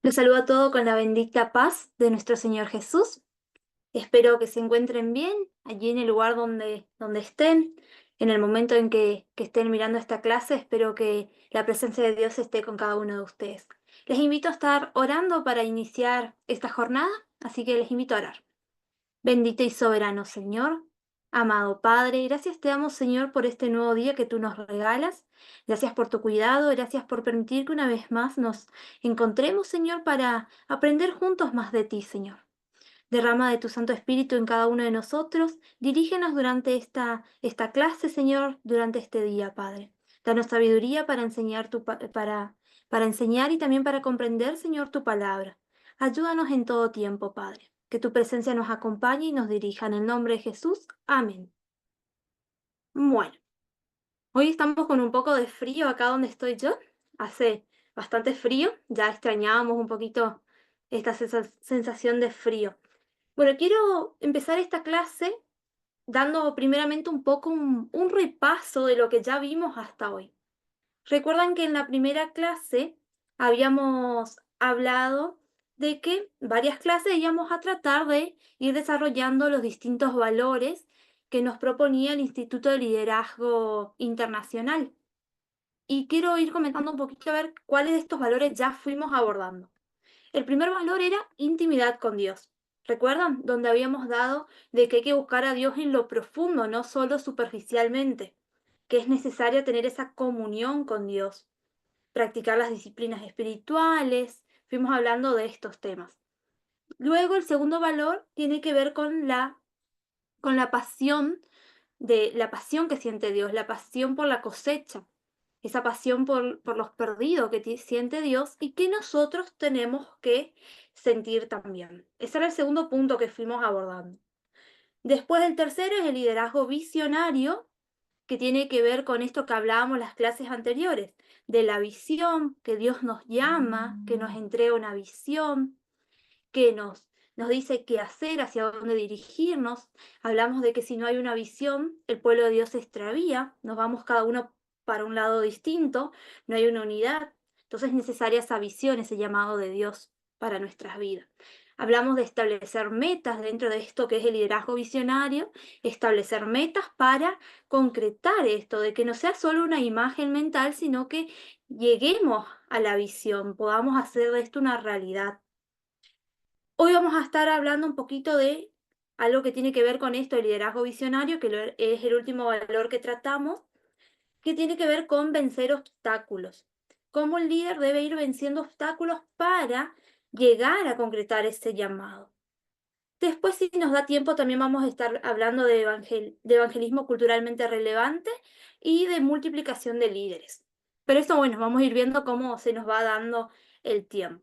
Los saludo a todos con la bendita paz de nuestro Señor Jesús. Espero que se encuentren bien allí en el lugar donde estén. En el momento en que estén mirando esta clase, espero que la presencia de Dios esté con cada uno de ustedes. Les invito a estar orando para iniciar esta jornada, así que les invito a orar. Bendito y soberano Señor, amado Padre, gracias te damos, Señor, por este nuevo día que tú nos regalas. Gracias por tu cuidado, gracias por permitir que una vez más nos encontremos, Señor, para aprender juntos más de ti, Señor. Derrama de tu Santo Espíritu en cada uno de nosotros. Dirígenos durante esta clase, Señor, durante este día, Padre. Danos sabiduría para enseñar, para enseñar y también para comprender, Señor, tu palabra. Ayúdanos en todo tiempo, Padre. Que tu presencia nos acompañe y nos dirija. En el nombre de Jesús. Amén. Bueno, hoy estamos con un poco de frío acá donde estoy yo. Hace bastante frío. Ya extrañábamos un poquito esta sensación de frío. Bueno, quiero empezar esta clase dando primeramente un poco un repaso de lo que ya vimos hasta hoy. Recuerdan que en la primera clase habíamos hablado de que varias clases íbamos a tratar de ir desarrollando los distintos valores que nos proponía el Instituto de Liderazgo Internacional. Y quiero ir comentando un poquito a ver cuáles de estos valores ya fuimos abordando. El primer valor era intimidad con Dios. ¿Recuerdan? Donde habíamos dado de que hay que buscar a Dios en lo profundo, no solo superficialmente, que es necesario tener esa comunión con Dios, practicar las disciplinas espirituales. Fuimos hablando de estos temas. Luego, el segundo valor tiene que ver con la pasión la pasión que siente Dios, la pasión por la cosecha, esa pasión por los perdidos que siente Dios y que nosotros tenemos que sentir también. Ese era el segundo punto que fuimos abordando. Después el tercero es el liderazgo visionario, que tiene que ver con esto que hablábamos las clases anteriores, de la visión, que Dios nos llama, que nos entrega una visión, que nos dice qué hacer, hacia dónde dirigirnos. Hablamos de que si no hay una visión, el pueblo de Dios se extravía, nos vamos cada uno para un lado distinto, no hay una unidad. Entonces es necesaria esa visión, ese llamado de Dios para nuestras vidas. Hablamos de establecer metas dentro de esto que es el liderazgo visionario, establecer metas para concretar esto, de que no sea solo una imagen mental, sino que lleguemos a la visión, podamos hacer de esto una realidad. Hoy vamos a estar hablando un poquito de algo que tiene que ver con esto, el liderazgo visionario, que es el último valor que tratamos, que tiene que ver con vencer obstáculos. Cómo el líder debe ir venciendo obstáculos para llegar a concretar ese llamado. Después, si nos da tiempo, también vamos a estar hablando de evangelismo culturalmente relevante y de multiplicación de líderes. Pero esto, bueno, vamos a ir viendo cómo se nos va dando el tiempo.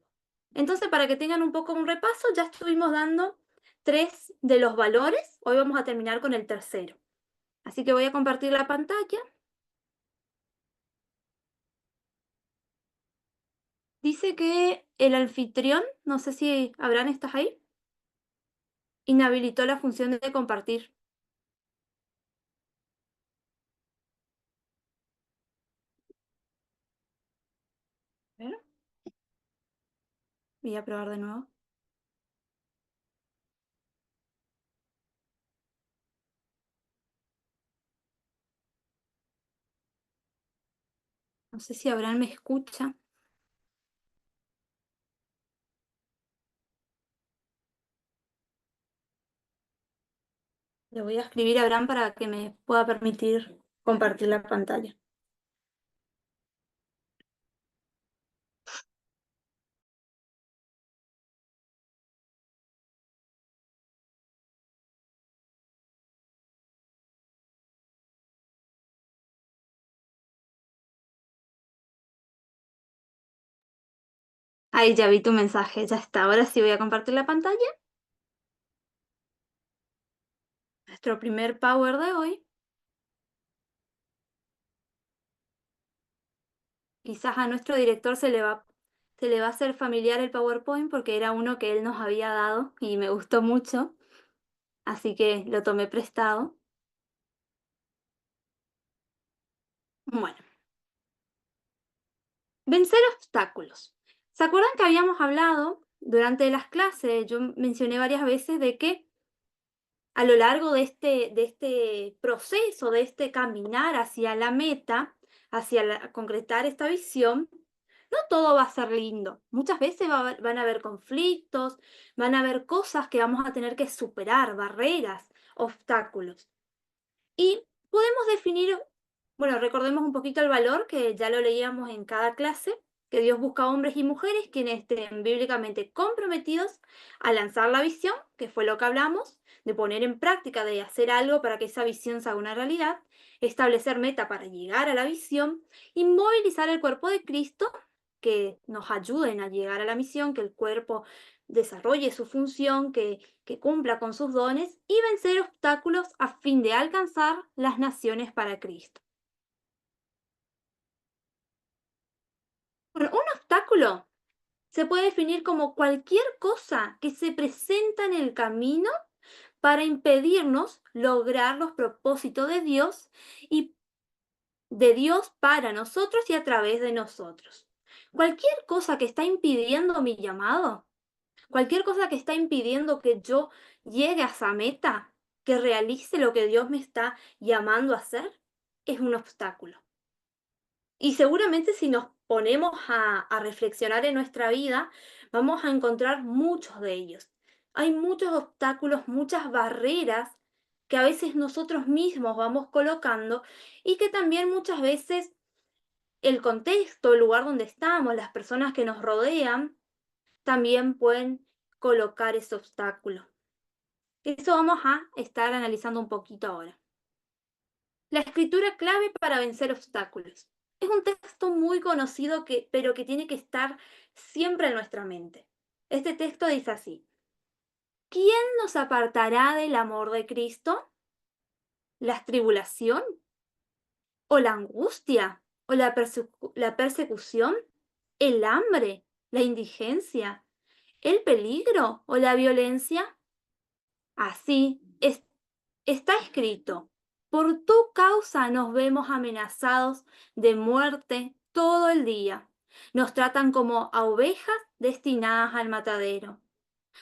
Entonces, para que tengan un poco un repaso, ya estuvimos dando 3 de los valores. Hoy vamos a terminar con el tercero. Así que voy a compartir la pantalla. Dice que el anfitrión, no sé si Abraham estás ahí, inhabilitó la función de compartir. A ver, voy a probar de nuevo. No sé si Abraham me escucha. Le voy a escribir a Abraham para que me pueda permitir compartir la pantalla. Ahí ya vi tu mensaje, ya está. Ahora sí voy a compartir la pantalla. Nuestro primer power de hoy. Quizás a nuestro director se le va a hacer familiar el PowerPoint porque era uno que él nos había dado y me gustó mucho, así que lo tomé prestado. Bueno, Vencer obstáculos. ¿Se acuerdan que habíamos hablado durante las clases? Yo mencioné varias veces de que a lo largo de este proceso, de este caminar hacia la meta, concretar esta visión, no todo va a ser lindo. Muchas veces van a haber conflictos, van a haber cosas que vamos a tener que superar, barreras, obstáculos. Y podemos definir, bueno, recordemos un poquito el valor que ya lo leíamos en cada clase, que Dios busca hombres y mujeres quienes estén bíblicamente comprometidos a lanzar la visión, que fue lo que hablamos, de poner en práctica, de hacer algo para que esa visión se haga una realidad, establecer meta para llegar a la visión y movilizar el cuerpo de Cristo que nos ayuden a llegar a la misión, que el cuerpo desarrolle su función, que cumpla con sus dones y vencer obstáculos a fin de alcanzar las naciones para Cristo. Bueno, un obstáculo se puede definir como cualquier cosa que se presenta en el camino para impedirnos lograr los propósitos y de Dios para nosotros y a través de nosotros. Cualquier cosa que está impidiendo mi llamado, cualquier cosa que está impidiendo que yo llegue a esa meta, que realice lo que Dios me está llamando a hacer, es un obstáculo. Y seguramente si nos ponemos a reflexionar en nuestra vida, vamos a encontrar muchos de ellos. Hay muchos obstáculos, muchas barreras que a veces nosotros mismos vamos colocando y que también muchas veces el contexto, el lugar donde estamos, las personas que nos rodean, también pueden colocar ese obstáculo. Eso vamos a estar analizando un poquito ahora. La escritura clave para vencer obstáculos. Es un texto muy conocido pero que tiene que estar siempre en nuestra mente. Este texto dice así: ¿Quién nos apartará del amor de Cristo? ¿La tribulación? ¿O la angustia? ¿O la persecución? ¿El hambre? ¿La indigencia? ¿El peligro? ¿O la violencia? Así está escrito: por tu causa nos vemos amenazados de muerte todo el día. Nos tratan como a ovejas destinadas al matadero.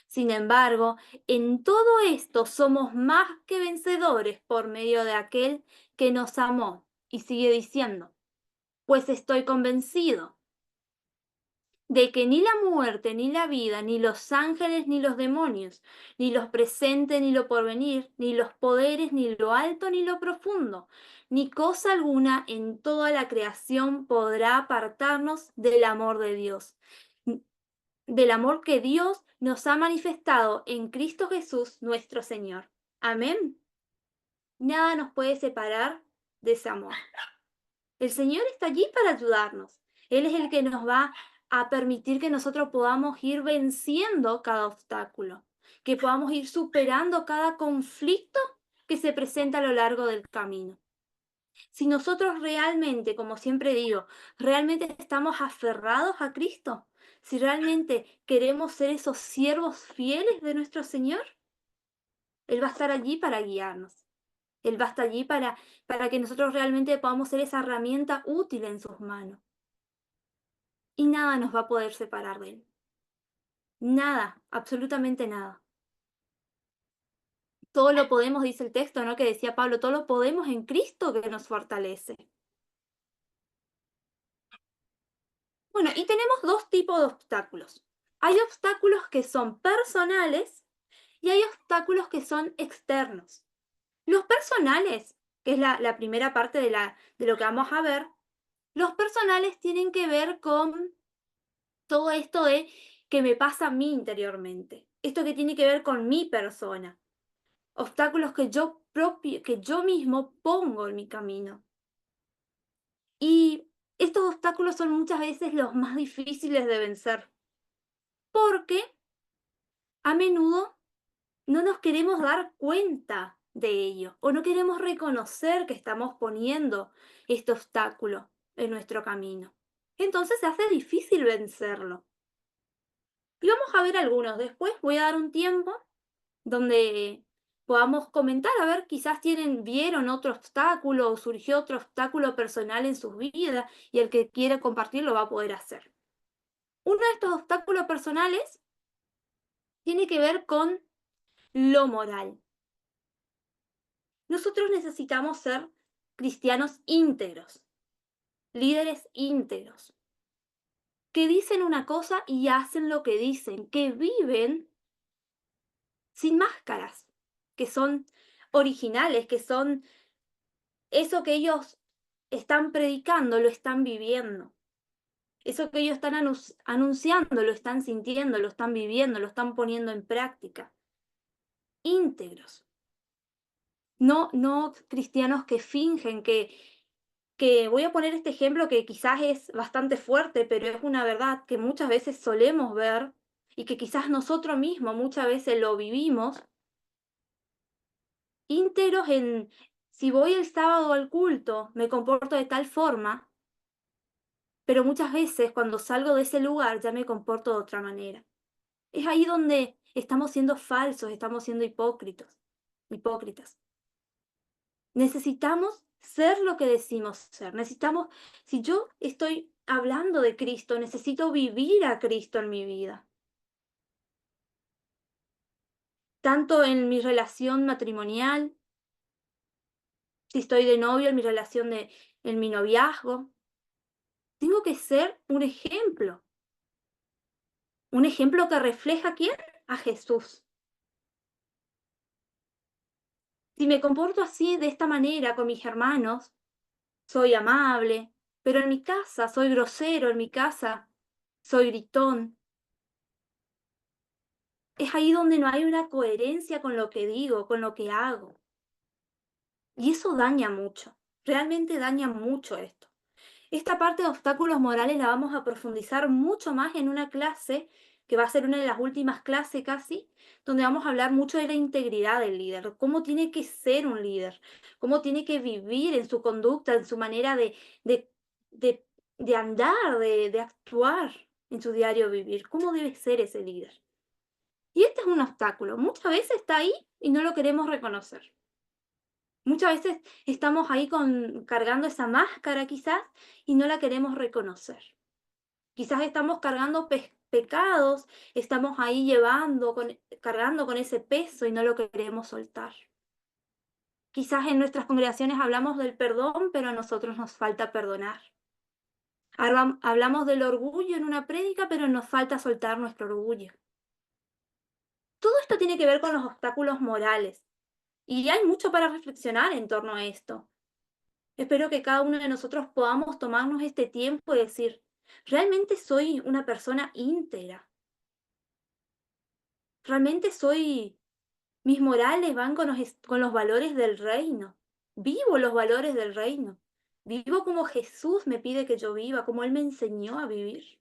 Sin embargo, en todo esto somos más que vencedores por medio de aquel que nos amó. Y sigue diciendo, pues estoy convencido de que ni la muerte, ni la vida, ni los ángeles, ni los demonios, ni los presentes, ni lo porvenir, ni los poderes, ni lo alto, ni lo profundo, ni cosa alguna en toda la creación podrá apartarnos del amor de Dios, del amor que Dios nos ha manifestado en Cristo Jesús, nuestro Señor. Amén. Nada nos puede separar de ese amor. El Señor está allí para ayudarnos. Él es el que nos va a permitir que nosotros podamos ir venciendo cada obstáculo, que podamos ir superando cada conflicto que se presenta a lo largo del camino. Si nosotros realmente, como siempre digo, realmente estamos aferrados a Cristo, si realmente queremos ser esos siervos fieles de nuestro Señor, Él va a estar allí para guiarnos. Él va a estar allí para que nosotros realmente podamos ser esa herramienta útil en sus manos. Y nada nos va a poder separar de Él. Nada, absolutamente nada. Todo lo podemos, dice el texto, ¿no? Que decía Pablo, todo lo podemos en Cristo que nos fortalece. Bueno, y tenemos dos tipos de obstáculos. Hay obstáculos que son personales y hay obstáculos que son externos. Los personales, que es la primera parte de lo que vamos a ver, los personales tienen que ver con todo esto de que me pasa a mí interiormente. Esto que tiene que ver con mi persona. Obstáculos que yo mismo pongo en mi camino. Y estos obstáculos son muchas veces los más difíciles de vencer, porque a menudo no nos queremos dar cuenta de ello o no queremos reconocer que estamos poniendo este obstáculo en nuestro camino. Entonces se hace difícil vencerlo. Y vamos a ver algunos. Después voy a dar un tiempo donde podamos comentar, a ver, quizás vieron otro obstáculo o surgió otro obstáculo personal en sus vidas y el que quiere compartir lo va a poder hacer. Uno de estos obstáculos personales tiene que ver con lo moral. Nosotros necesitamos ser cristianos íntegros, líderes íntegros, que dicen una cosa y hacen lo que dicen, que viven sin máscaras, que son originales, que son eso que ellos están predicando, lo están viviendo. Eso que ellos están anunciando, lo están sintiendo, lo están viviendo, lo están poniendo en práctica. Íntegros. No cristianos que fingen, que voy a poner este ejemplo que quizás es bastante fuerte, pero es una verdad que muchas veces solemos ver y que quizás nosotros mismos muchas veces lo vivimos. Íntegros en, si voy el sábado al culto, me comporto de tal forma, pero muchas veces cuando salgo de ese lugar ya me comporto de otra manera. Es ahí donde estamos siendo falsos, estamos siendo hipócritas. Necesitamos ser lo que decimos ser. Necesitamos, si yo estoy hablando de Cristo, necesito vivir a Cristo en mi vida. Tanto en mi relación matrimonial, si estoy de novio, en mi relación en mi noviazgo. Tengo que ser un ejemplo que refleja ¿a quién? A Jesús. Si me comporto así, de esta manera, con mis hermanos, soy amable, pero en mi casa soy grosero, en mi casa soy gritón. Es ahí donde no hay una coherencia con lo que digo, con lo que hago. Y eso daña mucho, realmente daña mucho esto. Esta parte de obstáculos morales la vamos a profundizar mucho más en una clase, que va a ser una de las últimas clases casi, donde vamos a hablar mucho de la integridad del líder, cómo tiene que ser un líder, cómo tiene que vivir en su conducta, en su manera de, de, de andar, de actuar en su diario vivir, cómo debe ser ese líder. Y este es un obstáculo, muchas veces está ahí y no lo queremos reconocer. Muchas veces estamos ahí cargando esa máscara quizás y no la queremos reconocer. Quizás estamos cargando pecados, estamos ahí cargando con ese peso y no lo queremos soltar. Quizás en nuestras congregaciones hablamos del perdón, pero a nosotros nos falta perdonar. Hablamos del orgullo en una prédica, pero nos falta soltar nuestro orgullo. Todo esto tiene que ver con los obstáculos morales y hay mucho para reflexionar en torno a esto. Espero que cada uno de nosotros podamos tomarnos este tiempo y decir, ¿realmente soy una persona íntegra? ¿Realmente mis morales van con los valores del reino? ¿Vivo los valores del reino? ¿Vivo como Jesús me pide que yo viva, como Él me enseñó a vivir?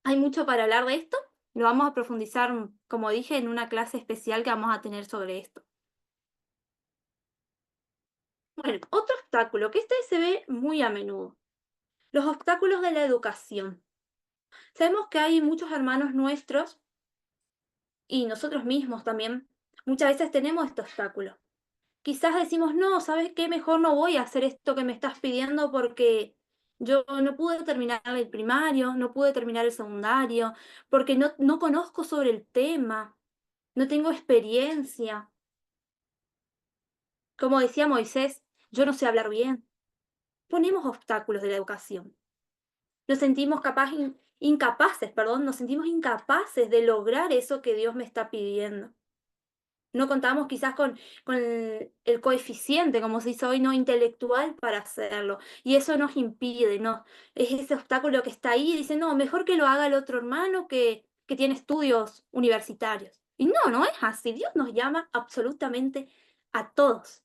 Hay mucho para hablar de esto. Lo vamos a profundizar, como dije, en una clase especial que vamos a tener sobre esto. Bueno, otro obstáculo, que este se ve muy a menudo, los obstáculos de la educación. Sabemos que hay muchos hermanos nuestros y nosotros mismos también, muchas veces tenemos este obstáculo. Quizás decimos, no, ¿sabes qué? Mejor no voy a hacer esto que me estás pidiendo porque yo no pude terminar el primario, no pude terminar el secundario, porque no conozco sobre el tema, no tengo experiencia. Como decía Moisés, yo no sé hablar bien. Ponemos obstáculos de la educación. Nos sentimos incapaces, perdón, nos sentimos incapaces de lograr eso que Dios me está pidiendo. No contamos quizás con el coeficiente, como se dice hoy, no intelectual para hacerlo. Y eso nos impide, ¿no? Es ese obstáculo que está ahí y dice, no, mejor que lo haga el otro hermano que tiene estudios universitarios. Y no es así. Dios nos llama absolutamente a todos.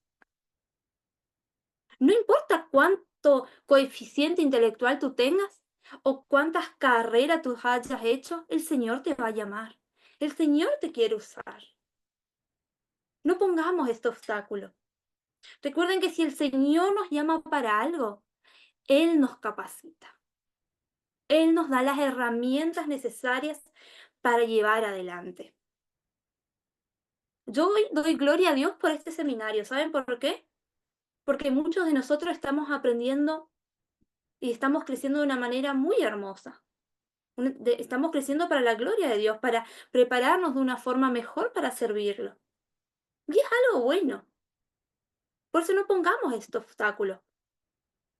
No importa cuánto coeficiente intelectual tú tengas o cuántas carreras tú hayas hecho, el Señor te va a llamar. El Señor te quiere usar. No pongamos este obstáculo. Recuerden que si el Señor nos llama para algo, Él nos capacita. Él nos da las herramientas necesarias para llevar adelante. Yo hoy doy gloria a Dios por este seminario. ¿Saben por qué? Porque muchos de nosotros estamos aprendiendo y estamos creciendo de una manera muy hermosa. Estamos creciendo para la gloria de Dios, para prepararnos de una forma mejor para servirlo. Y es algo bueno. Por eso no pongamos este obstáculo.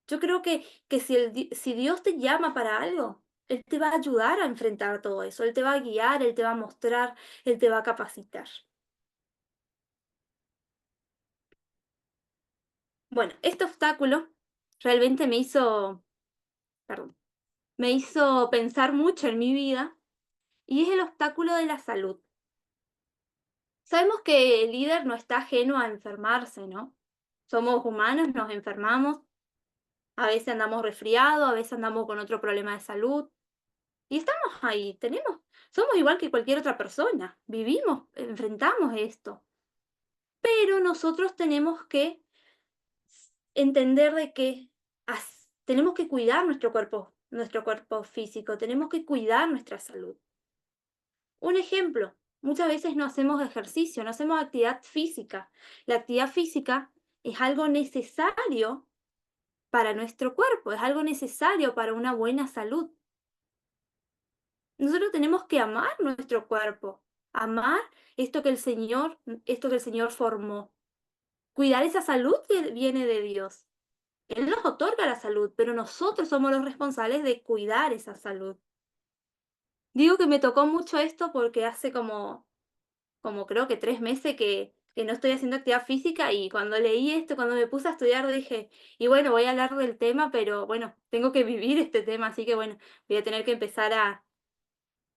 Yo creo que si Dios te llama para algo, Él te va a ayudar a enfrentar todo eso. Él te va a guiar, Él te va a mostrar, Él te va a capacitar. Bueno, este obstáculo realmente perdón, me hizo pensar mucho en mi vida y es el obstáculo de la salud. Sabemos que el líder no está ajeno a enfermarse, ¿no? Somos humanos, nos enfermamos, a veces andamos resfriados, a veces andamos con otro problema de salud y estamos ahí, somos igual que cualquier otra persona, vivimos, enfrentamos esto, pero nosotros tenemos que entender de que tenemos que cuidar nuestro cuerpo físico, tenemos que cuidar nuestra salud. Un ejemplo, muchas veces no hacemos ejercicio, no hacemos actividad física. La actividad física es algo necesario para nuestro cuerpo, es algo necesario para una buena salud. Nosotros tenemos que amar nuestro cuerpo, amar esto que el Señor formó, cuidar esa salud que viene de Dios. Él nos otorga la salud, pero nosotros somos los responsables de cuidar esa salud. Digo que me tocó mucho esto porque hace como creo que 3 meses que no estoy haciendo actividad física y cuando leí esto, cuando me puse a estudiar dije, y bueno, voy a hablar del tema, pero bueno, tengo que vivir este tema, así que bueno, voy a tener que empezar a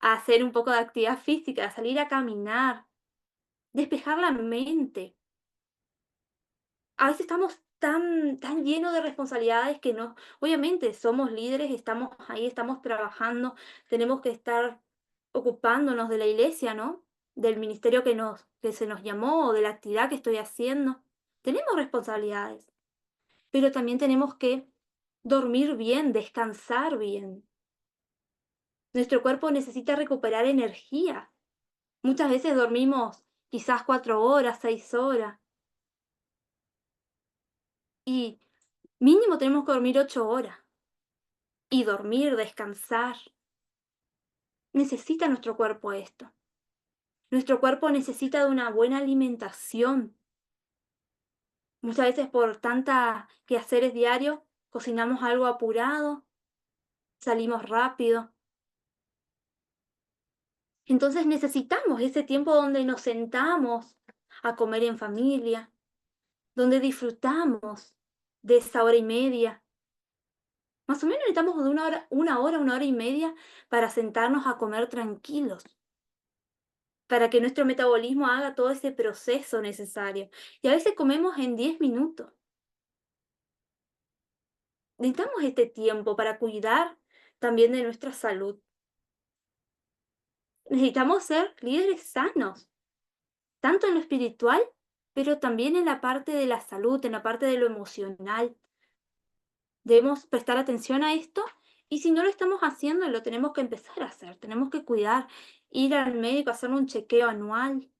hacer un poco de actividad física, a salir a caminar, despejar la mente. A veces estamos tan llenos de responsabilidades que no, obviamente somos líderes, estamos ahí, estamos trabajando, tenemos que estar ocupándonos de la iglesia, ¿no? Del ministerio que se nos llamó o de la actividad que estoy haciendo. Tenemos responsabilidades, pero también tenemos que dormir bien, descansar bien. Nuestro cuerpo necesita recuperar energía. Muchas veces dormimos quizás 4 horas, 6 horas y mínimo tenemos que dormir 8 horas. Y dormir, descansar. Necesita nuestro cuerpo esto. Nuestro cuerpo necesita de una buena alimentación. Muchas veces por tanta quehaceres diarios, cocinamos algo apurado, salimos rápido. Entonces necesitamos ese tiempo donde nos sentamos a comer en familia, donde disfrutamos de esa hora y media. Más o menos necesitamos de una hora y media para sentarnos a comer tranquilos, para que nuestro metabolismo haga todo ese proceso necesario. Y a veces comemos en 10 minutos. Necesitamos este tiempo para cuidar también de nuestra salud. Necesitamos ser líderes sanos, tanto en lo espiritual, pero también en la parte de la salud, en la parte de lo emocional. Debemos prestar atención a esto y si no lo estamos haciendo, lo tenemos que empezar a hacer. Tenemos que cuidar, ir al médico, hacer un chequeo anual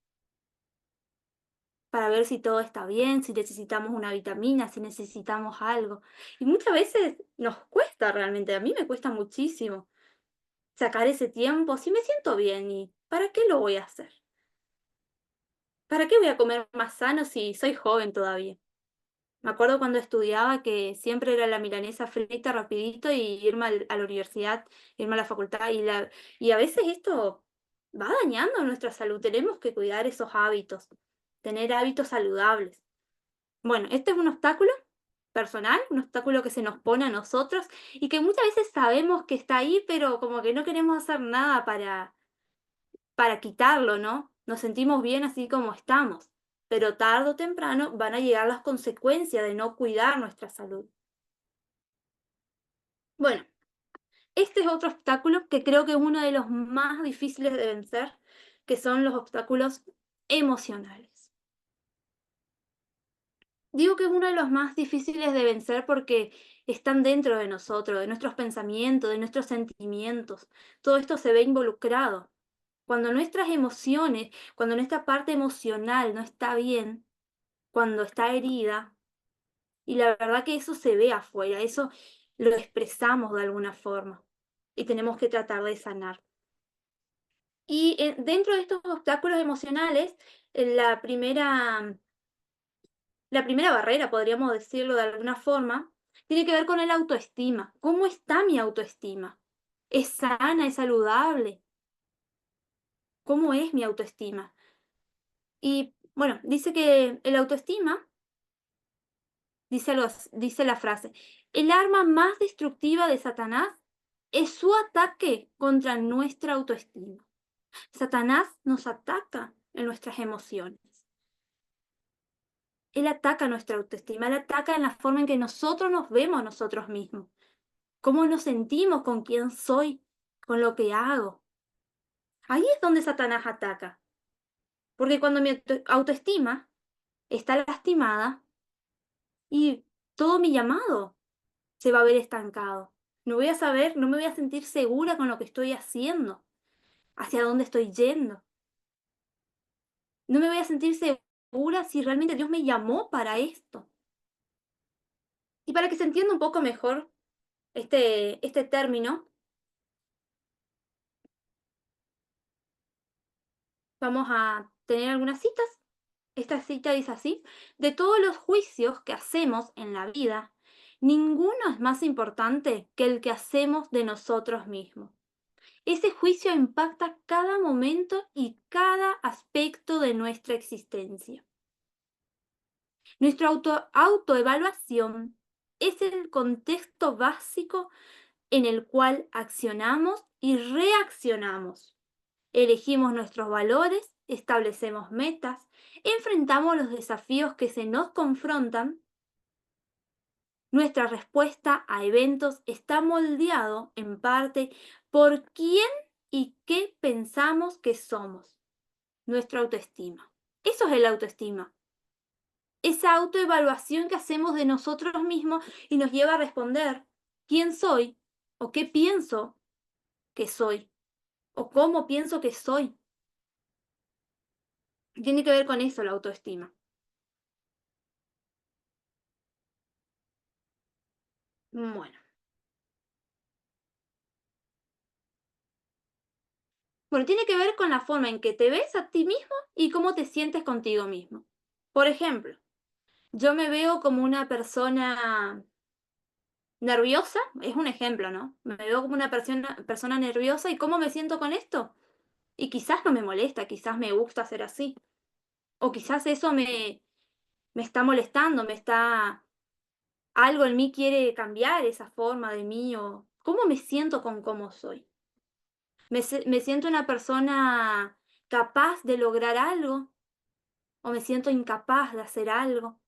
para ver si todo está bien, si necesitamos una vitamina, si necesitamos algo. Y muchas veces nos cuesta realmente, a mí me cuesta muchísimo sacar ese tiempo, si me siento bien y ¿para qué lo voy a hacer? ¿Para qué voy a comer más sano si soy joven todavía? Me acuerdo cuando estudiaba que siempre era la milanesa frita rapidito y irme a la universidad, irme a la facultad y a veces esto va dañando nuestra salud. Tenemos que cuidar esos hábitos, tener hábitos saludables. Bueno, este es un obstáculo personal, un obstáculo que se nos pone a nosotros y que muchas veces sabemos que está ahí, pero como que no queremos hacer nada para quitarlo, ¿no? Nos sentimos bien así como estamos, pero tarde o temprano van a llegar las consecuencias de no cuidar nuestra salud. Bueno, este es otro obstáculo que creo que es uno de los más difíciles de vencer, que son los obstáculos emocionales. Digo que es uno de los más difíciles de vencer porque están dentro de nosotros, de nuestros pensamientos, de nuestros sentimientos. Todo esto se ve involucrado. Cuando nuestras emociones, cuando nuestra parte emocional no está bien, cuando está herida, y la verdad que eso se ve afuera, eso lo expresamos de alguna forma y tenemos que tratar de sanar. Y dentro de estos obstáculos emocionales, la primera barrera, podríamos decirlo de alguna forma, tiene que ver con el autoestima. ¿Cómo está mi autoestima? ¿Es sana? ¿Es saludable? ¿Cómo es mi autoestima? Y bueno, dice que el autoestima, dice la frase, el arma más destructiva de Satanás es su ataque contra nuestra autoestima. Satanás nos ataca en nuestras emociones. Él ataca nuestra autoestima, él ataca en la forma en que nosotros nos vemos a nosotros mismos, cómo nos sentimos con quién soy, con lo que hago. Ahí es donde Satanás ataca, porque cuando mi autoestima está lastimada y todo mi llamado se va a ver estancado. No voy a saber, no me voy a sentir segura con lo que estoy haciendo, hacia dónde estoy yendo. No me voy a sentir segura si realmente Dios me llamó para esto. Y para que se entienda un poco mejor este término, vamos a tener algunas citas. Esta cita dice así: de todos los juicios que hacemos en la vida, ninguno es más importante que el que hacemos de nosotros mismos. Ese juicio impacta cada momento y cada aspecto de nuestra existencia. Nuestra autoevaluación es el contexto básico en el cual accionamos y reaccionamos. Elegimos nuestros valores, establecemos metas, enfrentamos los desafíos que se nos confrontan. Nuestra respuesta a eventos está moldeado en parte por quién y qué pensamos que somos, nuestra autoestima. Eso es el autoestima. Esa autoevaluación que hacemos de nosotros mismos y nos lleva a responder quién soy o qué pienso que soy o cómo pienso que soy. Tiene que ver con eso la autoestima. Bueno, bueno, tiene que ver con la forma en que te ves a ti mismo y cómo te sientes contigo mismo. Por ejemplo, yo me veo como una persona nerviosa, es un ejemplo, ¿no? Me veo como una persona nerviosa y cómo me siento con esto. Y quizás no me molesta, quizás me gusta ser así. O quizás eso me está molestando, algo en mí quiere cambiar esa forma de mí o cómo me siento con cómo soy. Me siento una persona capaz de lograr algo o me siento incapaz de hacer algo.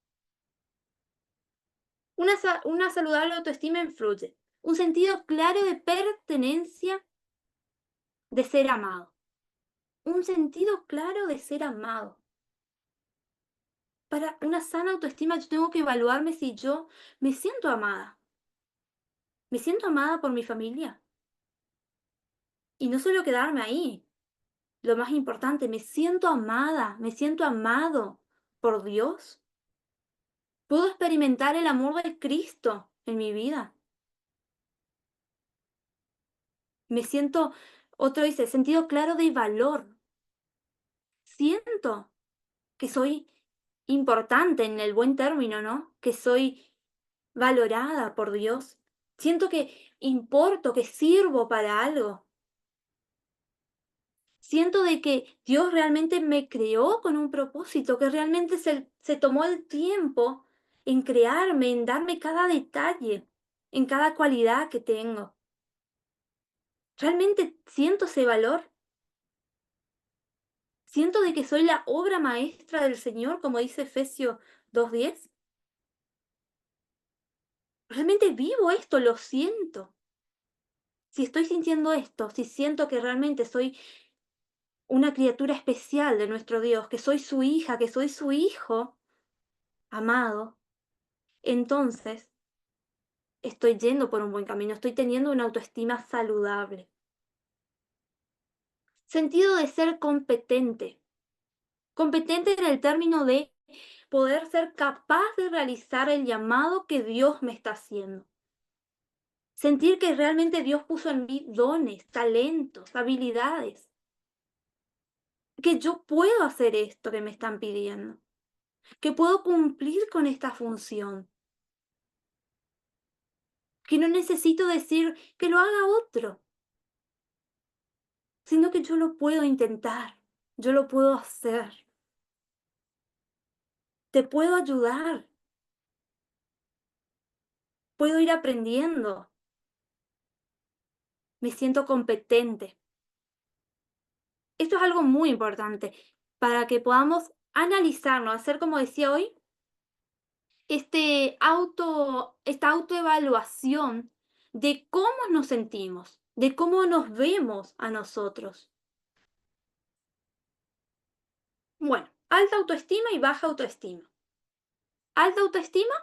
Una saludable autoestima influye. Un sentido claro de pertenencia, de ser amado. Un sentido claro de ser amado. Para una sana autoestima yo tengo que evaluarme si yo me siento amada. Me siento amada por mi familia. Y no solo quedarme ahí. Lo más importante, me siento amada, me siento amado por Dios. Puedo experimentar el amor de Cristo en mi vida. Me siento, otro dice, sentido claro de valor. Siento que soy importante en el buen término, ¿no? Que soy valorada por Dios. Siento que importo, que sirvo para algo. Siento de que Dios realmente me creó con un propósito, que realmente se tomó el tiempo en crearme, en darme cada detalle, en cada cualidad que tengo. Realmente siento ese valor. Siento de que soy la obra maestra del Señor, como dice Efesios 2:10. Realmente vivo esto, lo siento. Si estoy sintiendo esto, si siento que realmente soy una criatura especial de nuestro Dios, que soy su hija, que soy su hijo amado, entonces estoy yendo por un buen camino, estoy teniendo una autoestima saludable. Sentido de ser competente. Competente en el término de poder ser capaz de realizar el llamado que Dios me está haciendo. Sentir que realmente Dios puso en mí dones, talentos, habilidades, que yo puedo hacer esto que me están pidiendo, que puedo cumplir con esta función, que no necesito decir que lo haga otro, sino que yo lo puedo intentar, yo lo puedo hacer, te puedo ayudar, puedo ir aprendiendo, me siento competente. Esto es algo muy importante para que podamos analizarnos, hacer como decía hoy, esta autoevaluación de cómo nos sentimos, de cómo nos vemos a nosotros. Bueno, alta autoestima y baja autoestima. Alta autoestima,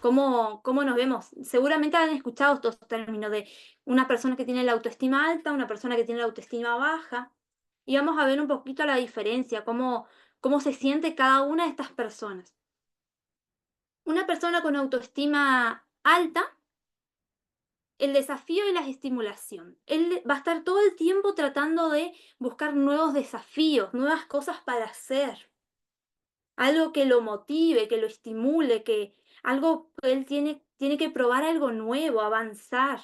¿cómo nos vemos? Seguramente han escuchado estos términos de una persona que tiene la autoestima alta, una persona que tiene la autoestima baja. Y vamos a ver un poquito la diferencia, cómo se siente cada una de estas personas. Una persona con autoestima alta, el desafío y la estimulación. Él va a estar todo el tiempo tratando de buscar nuevos desafíos, nuevas cosas para hacer, algo que lo motive, que lo estimule, algo que él tiene que probar algo nuevo, avanzar.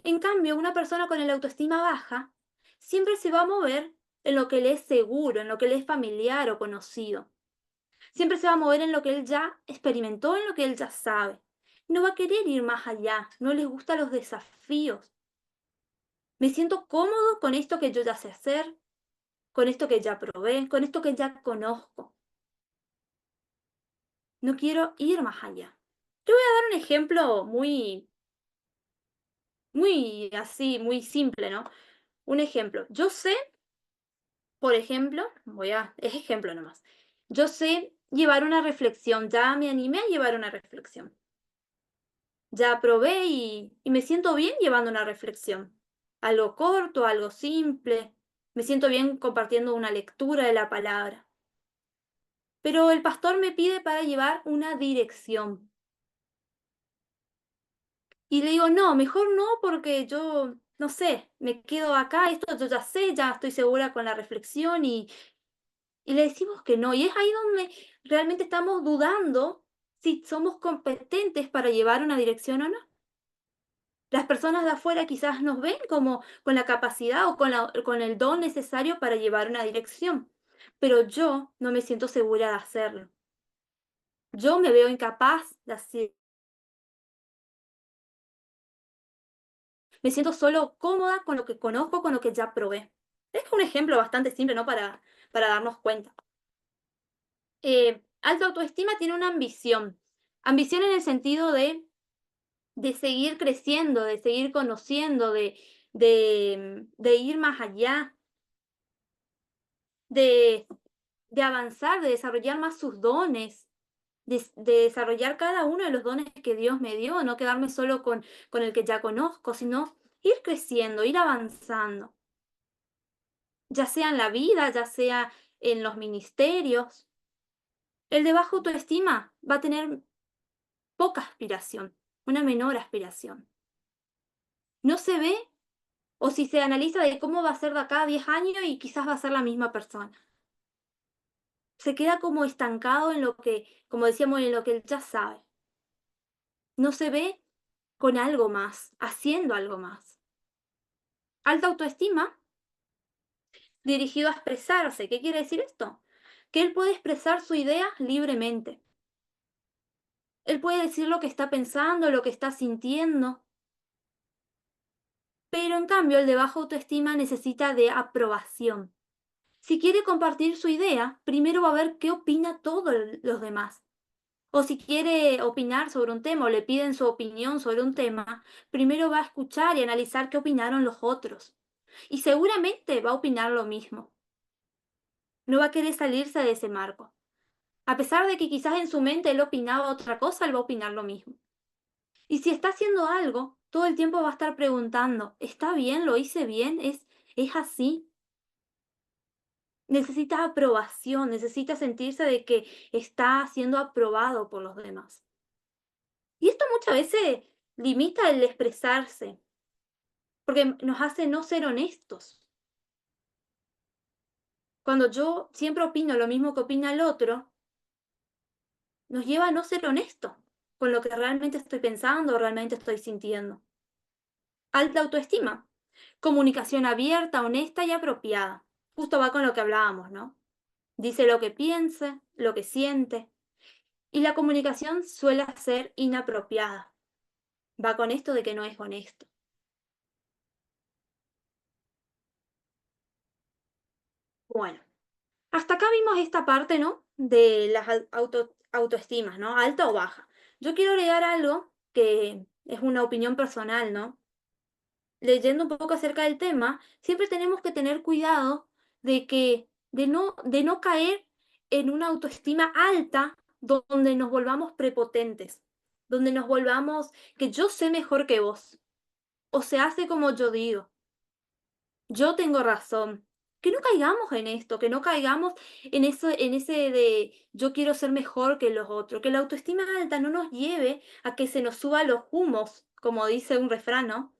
En cambio, una persona con el autoestima baja siempre se va a mover en lo que le es seguro, en lo que le es familiar o conocido. Siempre se va a mover en lo que él ya experimentó, en lo que él ya sabe. No va a querer ir más allá, no les gustan los desafíos. Me siento cómodo con esto que yo ya sé hacer, con esto que ya probé, con esto que ya conozco. No quiero ir más allá. Te voy a dar un ejemplo muy así, muy simple, ¿no? Un ejemplo. Yo sé, por ejemplo, es ejemplo nomás. Yo sé llevar una reflexión, ya me animé a llevar una reflexión. Ya probé y me siento bien llevando una reflexión. Algo corto, algo simple. Me siento bien compartiendo una lectura de la palabra. Pero el pastor me pide para llevar una dirección. Y le digo, no, mejor no, porque yo, no sé, me quedo acá, esto yo ya sé, ya estoy segura con la reflexión y le decimos que no. Y es ahí donde realmente estamos dudando si somos competentes para llevar una dirección o no. Las personas de afuera quizás nos ven como con la capacidad o con el don necesario para llevar una dirección, pero yo no me siento segura de hacerlo. Yo me veo incapaz de hacer, me siento solo cómoda con lo que conozco, con lo que ya probé. Es un ejemplo bastante simple, ¿no? Para darnos cuenta. Alta autoestima tiene una ambición. Ambición en el sentido de seguir creciendo, de seguir conociendo, de ir más allá, de de avanzar, de desarrollar más sus dones, de desarrollar cada uno de los dones que Dios me dio, no quedarme solo con el que ya conozco, sino ir creciendo, ir avanzando, ya sea en la vida, ya sea en los ministerios. El de baja autoestima va a tener poca aspiración, una menor aspiración. No se ve, o si se analiza de cómo va a ser de acá a 10 años y quizás va a ser la misma persona. Se queda como estancado en lo que, como decíamos, en lo que él ya sabe. No se ve con algo más, haciendo algo más. Alta autoestima dirigido a expresarse. ¿Qué quiere decir esto? Que él puede expresar su idea libremente. Él puede decir lo que está pensando, lo que está sintiendo, pero en cambio el de baja autoestima necesita de aprobación. Si quiere compartir su idea, primero va a ver qué opina todos los demás. O si quiere opinar sobre un tema o le piden su opinión sobre un tema, primero va a escuchar y analizar qué opinaron los otros. Y seguramente va a opinar lo mismo. No va a querer salirse de ese marco. A pesar de que quizás en su mente él opinaba otra cosa, él va a opinar lo mismo. Y si está haciendo algo, todo el tiempo va a estar preguntando, ¿está bien? ¿Lo hice bien? ¿Es así? Necesita aprobación, necesita sentirse de que está siendo aprobado por los demás. Y esto muchas veces limita el expresarse, porque nos hace no ser honestos. Cuando yo siempre opino lo mismo que opina el otro, nos lleva a no ser honesto con lo que realmente estoy pensando o realmente estoy sintiendo. Alta autoestima, comunicación abierta, honesta y apropiada. Justo va con lo que hablábamos, ¿no? Dice lo que piensa, lo que siente. Y la comunicación suele ser inapropiada. Va con esto de que no es honesto. Bueno, hasta acá vimos esta parte, ¿no? De las autoestimas, ¿no? Alta o baja. Yo quiero agregar algo que es una opinión personal, ¿no? Leyendo un poco acerca del tema, siempre tenemos que tener cuidado de no caer en una autoestima alta donde nos volvamos prepotentes, donde nos volvamos que yo sé mejor que vos, o se hace como yo digo, yo tengo razón. Que no caigamos en esto, que no caigamos en ese de yo quiero ser mejor que los otros, que la autoestima alta no nos lleve a que se nos suba los humos, como dice un refrán, ¿no?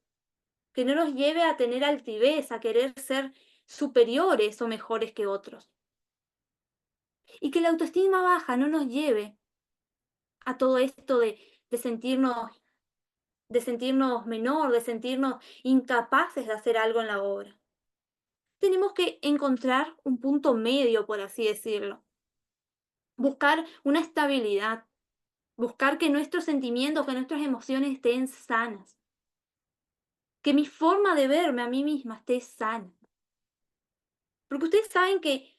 Que no nos lleve a tener altivez, a querer ser superiores o mejores que otros. Y que la autoestima baja no nos lleve a todo esto de sentirnos, de sentirnos menor, de sentirnos incapaces de hacer algo en la obra. Tenemos que encontrar un punto medio, por así decirlo. Buscar una estabilidad, buscar que nuestros sentimientos, que nuestras emociones estén sanas, que mi forma de verme a mí misma esté sana. Porque ustedes saben que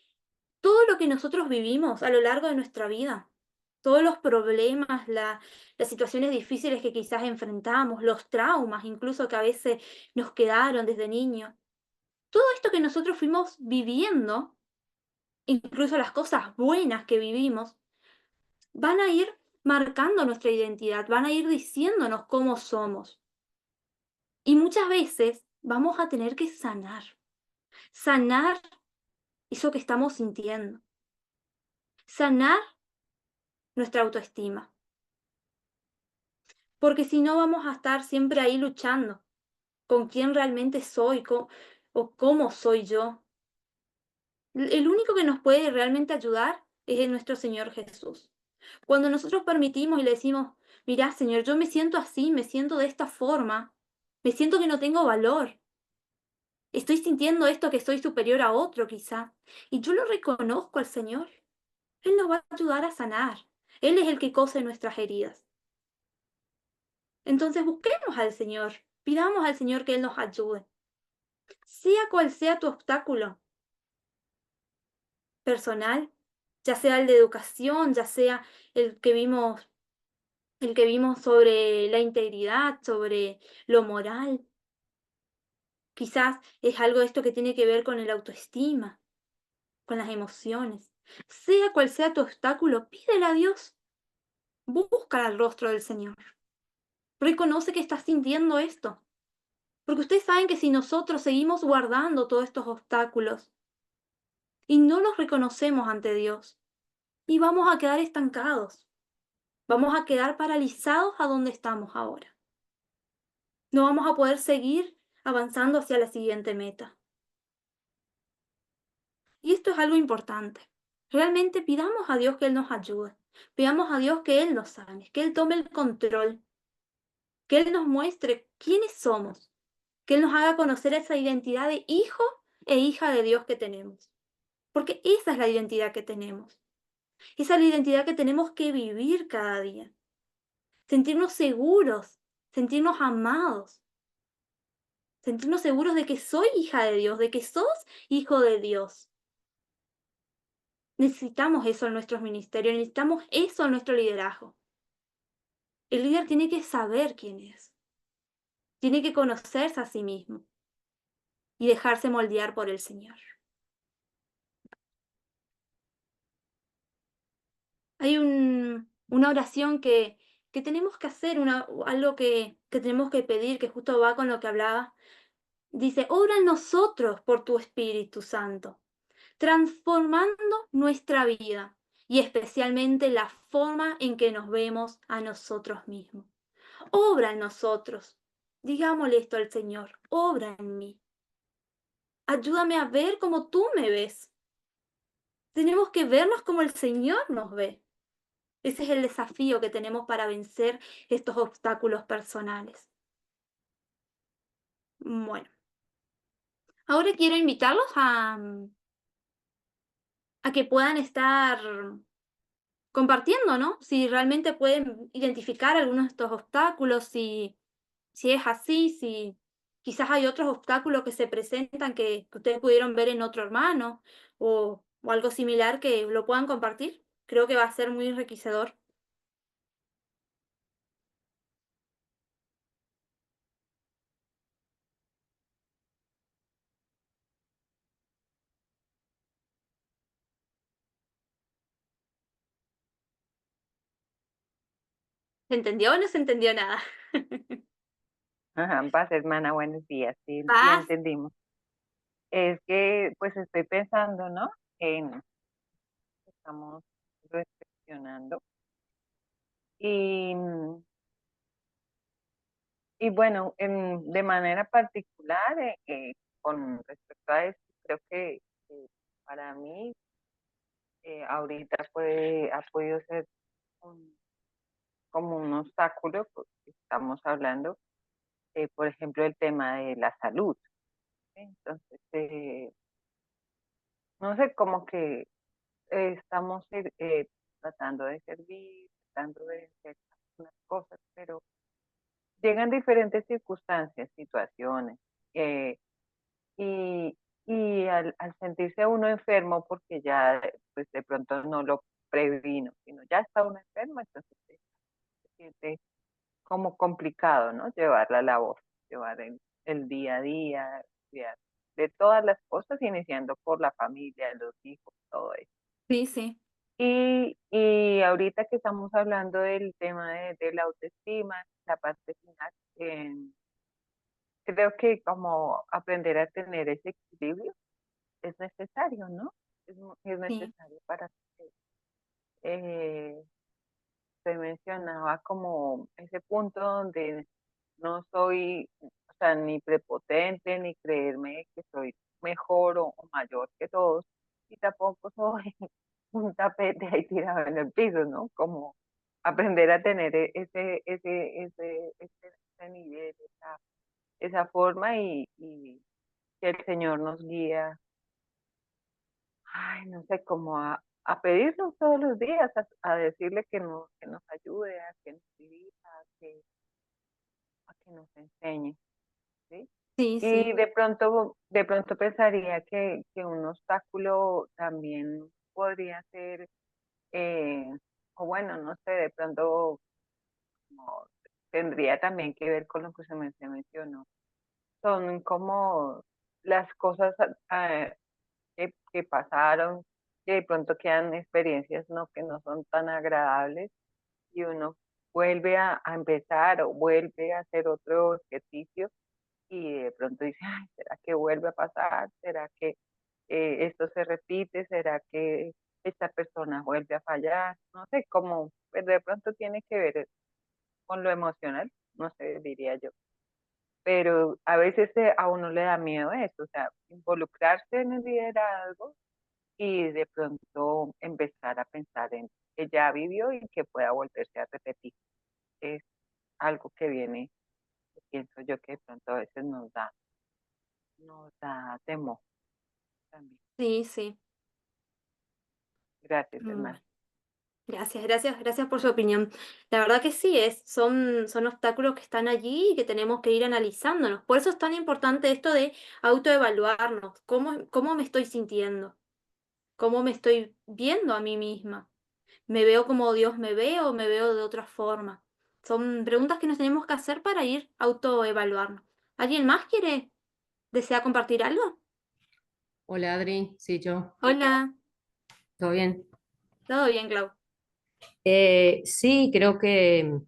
todo lo que nosotros vivimos a lo largo de nuestra vida, todos los problemas, las situaciones difíciles que quizás enfrentamos, los traumas incluso que a veces nos quedaron desde niños, todo esto que nosotros fuimos viviendo, incluso las cosas buenas que vivimos, van a ir marcando nuestra identidad, van a ir diciéndonos cómo somos. Y muchas veces vamos a tener que sanar eso que estamos sintiendo, sanar nuestra autoestima. Porque si no vamos a estar siempre ahí luchando con quién realmente soy o cómo soy yo. El único que nos puede realmente ayudar es el nuestro Señor Jesús. Cuando nosotros permitimos y le decimos, mirá, Señor, yo me siento así, me siento de esta forma, me siento que no tengo valor, estoy sintiendo esto que soy superior a otro quizá, y yo lo reconozco al Señor, Él nos va a ayudar a sanar. Él es el que cose nuestras heridas. Entonces busquemos al Señor, pidamos al Señor que Él nos ayude. Sea cual sea tu obstáculo personal, ya sea el de educación, ya sea el que vimos, el que vimos sobre la integridad, sobre lo moral, quizás es algo de esto que tiene que ver con el autoestima, con las emociones. Sea cual sea tu obstáculo, pídele a Dios, busca el rostro del Señor. Reconoce que estás sintiendo esto, porque ustedes saben que si nosotros seguimos guardando todos estos obstáculos y no los reconocemos ante Dios, y vamos a quedar estancados. Vamos a quedar paralizados a donde estamos ahora. No vamos a poder seguir avanzando hacia la siguiente meta. Y esto es algo importante. Realmente pidamos a Dios que Él nos ayude. Pidamos a Dios que Él nos sane, que Él tome el control, que Él nos muestre quiénes somos, que Él nos haga conocer esa identidad de hijo e hija de Dios que tenemos. Porque esa es la identidad que tenemos. Esa es la identidad que tenemos que vivir cada día. Sentirnos seguros, sentirnos amados, sentirnos seguros de que soy hija de Dios, de que sos hijo de Dios. Necesitamos eso en nuestros ministerios, necesitamos eso en nuestro liderazgo. El líder tiene que saber quién es, tiene que conocerse a sí mismo y dejarse moldear por el Señor. Hay una oración que tenemos que hacer, algo que tenemos que pedir, que justo va con lo que hablaba. Dice, obra en nosotros por tu Espíritu Santo, transformando nuestra vida y especialmente la forma en que nos vemos a nosotros mismos. Obra en nosotros. Digámosle esto al Señor, obra en mí. Ayúdame a ver como tú me ves. Tenemos que vernos como el Señor nos ve. Ese es el desafío que tenemos para vencer estos obstáculos personales. Bueno, ahora quiero invitarlos a que puedan estar compartiendo, ¿no? Si realmente pueden identificar algunos de estos obstáculos, si es así, si quizás hay otros obstáculos que se presentan que ustedes pudieron ver en otro hermano o algo similar que lo puedan compartir. Creo que va a ser muy enriquecedor. ¿Se entendió o no se entendió nada? Ajá, paz, hermana, buenos días. Sí, sí Paz. entendimos. Es que, pues, estoy pensando, ¿no? En estamos reflexionando y, y bueno, de manera particular, con respecto a esto, creo que para mí ahorita ha podido ser un- como un obstáculo, porque estamos hablando, por ejemplo, el tema de la salud. ¿Sí? Entonces, no sé, como que estamos tratando de servir, tratando de hacer algunas cosas, pero llegan diferentes circunstancias, situaciones, eh, y, y al sentirse uno enfermo, porque ya pues de pronto no lo previno, sino ya está uno enfermo, entonces se siente como complicado, ¿no? Llevar la labor, llevar el día a día, cuidar de todas las cosas, iniciando por la familia, los hijos, todo eso. Sí, sí, Y ahorita que estamos hablando del tema de la autoestima, la parte final, creo que como aprender a tener ese equilibrio es necesario, ¿no? Es sí, necesario para que eh, se mencionaba como ese punto donde no soy, o sea, ni prepotente, ni creerme que soy mejor o mayor que todos, y tampoco soy un tapete ahí tirado en el piso, ¿no? Como aprender a tener ese nivel, esa forma y que el Señor nos guía, ay, no sé, como a pedirnos todos los días, a decirle que nos ayude, a que nos dirija, a que nos enseñe, ¿sí? sí, Y sí, de pronto pensaría que un obstáculo también podría ser, eh, o bueno, no sé, de pronto como tendría también que ver con lo que se mencionó. Son como las cosas que pasaron, que de pronto quedan experiencias no, que no son tan agradables y uno vuelve a empezar o vuelve a hacer otro ejercicio y de pronto dice, ay, ¿será que vuelve a pasar? ¿Será que esto se repite? ¿Será que esta persona vuelve a fallar? No sé, cómo, pues de pronto tiene que ver con lo emocional, no sé, diría yo. Pero a veces a uno le da miedo eso, o sea, involucrarse en el liderazgo y de pronto empezar a pensar en que ya vivió y que pueda volverse a repetir. Es algo que viene, pienso yo que de pronto a veces nos da temor también. sí, sí. Gracias, Bueno. hermano. Gracias, gracias, gracias por su opinión. La verdad que sí, son obstáculos que están allí y que tenemos que ir analizándonos. Por eso es tan importante esto de autoevaluarnos. ¿Cómo me estoy sintiendo? ¿Cómo me estoy viendo a mí misma? ¿Me veo como Dios me ve o me veo de otra forma? Son preguntas que nos tenemos que hacer para ir autoevaluarnos. ¿Alguien más desea compartir algo? Hola Adri, sí, yo, Hola, ¿todo bien? todo bien, Clau. Sí, creo que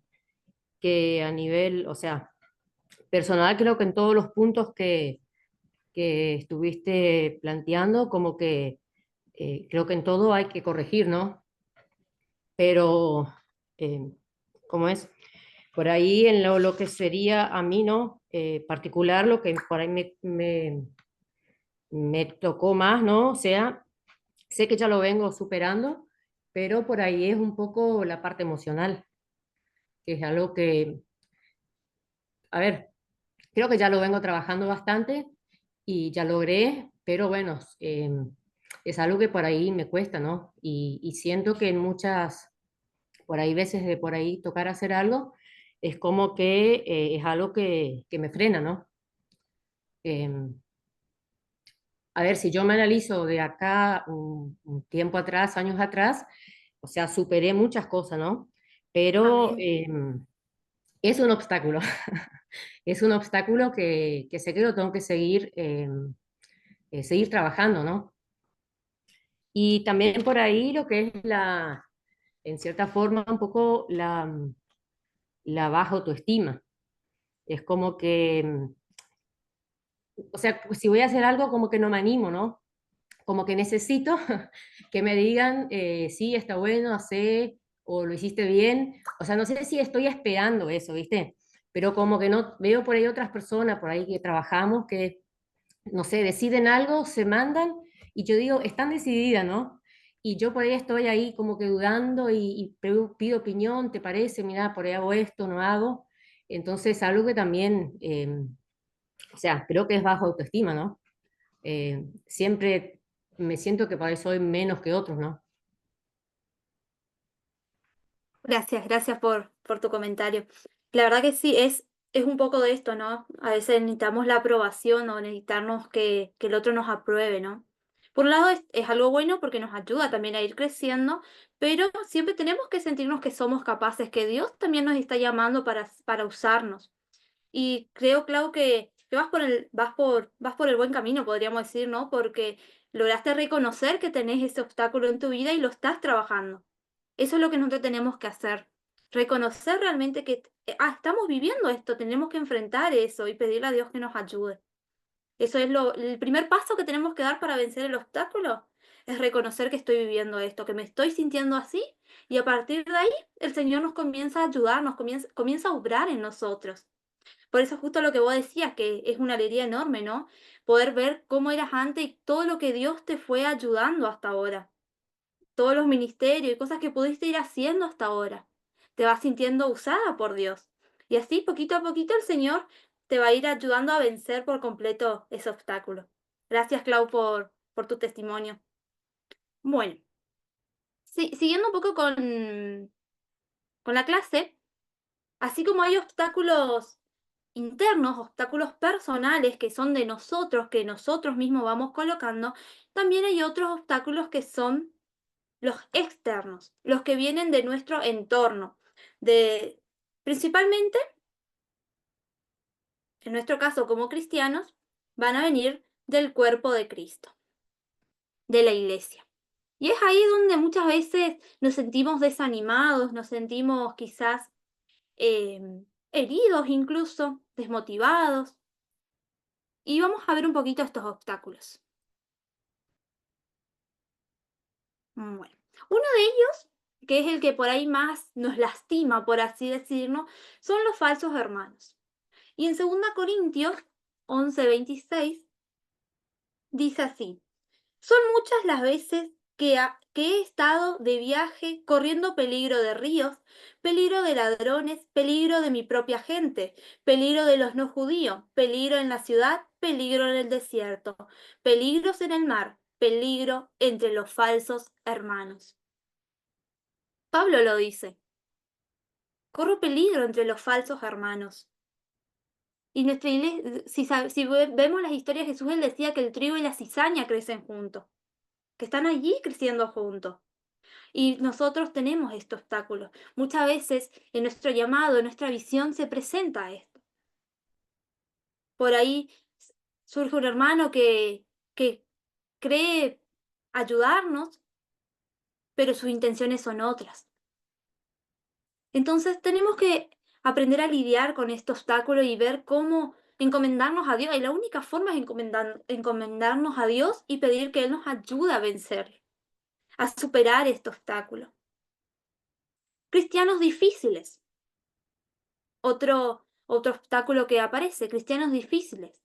que a nivel, o sea, personal, creo que en todos los puntos que estuviste planteando, como que creo que en todo hay que corregir, ¿no? Pero, eh, ¿cómo es? Por ahí en lo que sería a mí, ¿no? Particular, lo que por ahí me tocó más, ¿no? O sea, sé que ya lo vengo superando, pero por ahí es un poco la parte emocional, que es algo que, a ver, creo que ya lo vengo trabajando bastante y ya logré, pero bueno, es algo que por ahí me cuesta, ¿no? Y siento que en muchas, por ahí veces de por ahí tocar hacer algo, es como que es algo que me frena, ¿no? Em, a ver, si yo me analizo de acá un tiempo atrás, años atrás, o sea, superé muchas cosas, ¿no? Pero Amén. es un obstáculo, es un obstáculo que sé que lo tengo que seguir, seguir trabajando, ¿no? Y también por ahí lo que es en cierta forma, un poco la baja autoestima. Es como que, o sea, si voy a hacer algo, como que no me animo, ¿no? Como que necesito que me digan, sí, está bueno, hace, o lo hiciste bien. O sea, no sé si estoy esperando eso, ¿viste? Pero como que no, veo por ahí otras personas, por ahí que trabajamos, que, no sé, deciden algo, se mandan, y yo digo, están decididas, ¿no? Y yo por ahí estoy ahí como que dudando y pido opinión, ¿te parece? Mira, por ahí hago esto, no hago. Entonces, algo que también, o sea, creo que es bajo autoestima, ¿no? Siempre me siento que por ahí soy menos que otros, ¿no? Gracias, gracias por tu comentario. La verdad que sí, es un poco de esto, ¿no? A veces necesitamos la aprobación o necesitamos que el otro nos apruebe, ¿no? Por un lado es algo bueno porque nos ayuda también a ir creciendo, pero siempre tenemos que sentirnos que somos capaces, que Dios también nos está llamando para usarnos. Y creo, Clau, que vas por el buen camino, podríamos decir, ¿no? Porque lograste reconocer que tenés ese obstáculo en tu vida y lo estás trabajando. Eso es lo que nosotros tenemos que hacer. Reconocer realmente que, estamos viviendo esto, tenemos que enfrentar eso y pedirle a Dios que nos ayude. Eso es el primer paso que tenemos que dar para vencer el obstáculo, es reconocer que estoy viviendo esto, que me estoy sintiendo así, y a partir de ahí el Señor nos comienza a ayudar, comienza a obrar en nosotros. Por eso justo lo que vos decías, que es una alegría enorme, ¿no? Poder ver cómo eras antes y todo lo que Dios te fue ayudando hasta ahora. Todos los ministerios y cosas que pudiste ir haciendo hasta ahora. Te vas sintiendo usada por Dios. Y así, poquito a poquito, el Señor te va a ir ayudando a vencer por completo ese obstáculo. Gracias, Clau, por tu testimonio. Bueno, siguiendo un poco con la clase, así como hay obstáculos internos, obstáculos personales que son de nosotros, que nosotros mismos vamos colocando, también hay otros obstáculos que son los externos, los que vienen de nuestro entorno, de principalmente, en nuestro caso como cristianos, van a venir del cuerpo de Cristo, de la iglesia. Y es ahí donde muchas veces nos sentimos desanimados, nos sentimos quizás eh, heridos incluso, desmotivados. Y vamos a ver un poquito estos obstáculos. Bueno, uno de ellos, que es el que por ahí más nos lastima, por así decirlo, son los falsos hermanos. Y en 2 Corintios 11:26 dice así: son muchas las veces que he estado de viaje corriendo peligro de ríos, peligro de ladrones, peligro de mi propia gente, peligro de los no judíos, peligro en la ciudad, peligro en el desierto, peligros en el mar, peligro entre los falsos hermanos. Pablo lo dice: corro peligro entre los falsos hermanos. Y nuestra iglesia, si vemos las historias de Jesús, él decía que el trigo y la cizaña crecen juntos, que están allí creciendo juntos. Y nosotros tenemos este obstáculo. Muchas veces en nuestro llamado, en nuestra visión se presenta esto. Por ahí surge un hermano que cree ayudarnos, pero sus intenciones son otras. Entonces tenemos que aprender a lidiar con este obstáculo y ver cómo encomendarnos a Dios. Y la única forma es encomendarnos a Dios y pedir que Él nos ayude a vencer, a superar este obstáculo. Cristianos difíciles. Otro obstáculo que aparece, cristianos difíciles.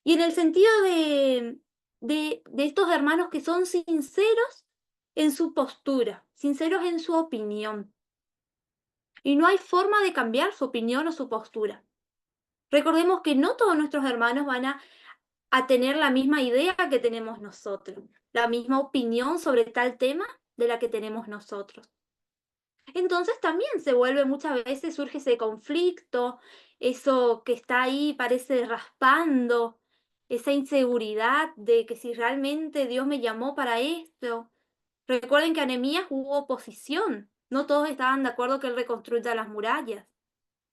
Y en el sentido de estos hermanos que son sinceros en su postura, sinceros en su opinión. Y no hay forma de cambiar su opinión o su postura. Recordemos que no todos nuestros hermanos van a tener la misma idea que tenemos nosotros, la misma opinión sobre tal tema de la que tenemos nosotros. Entonces también se vuelve muchas veces, surge ese conflicto, eso que está ahí parece raspando, esa inseguridad de que si realmente Dios me llamó para esto. Recuerden que a Nehemías hubo oposición, no todos estaban de acuerdo que él reconstruya las murallas,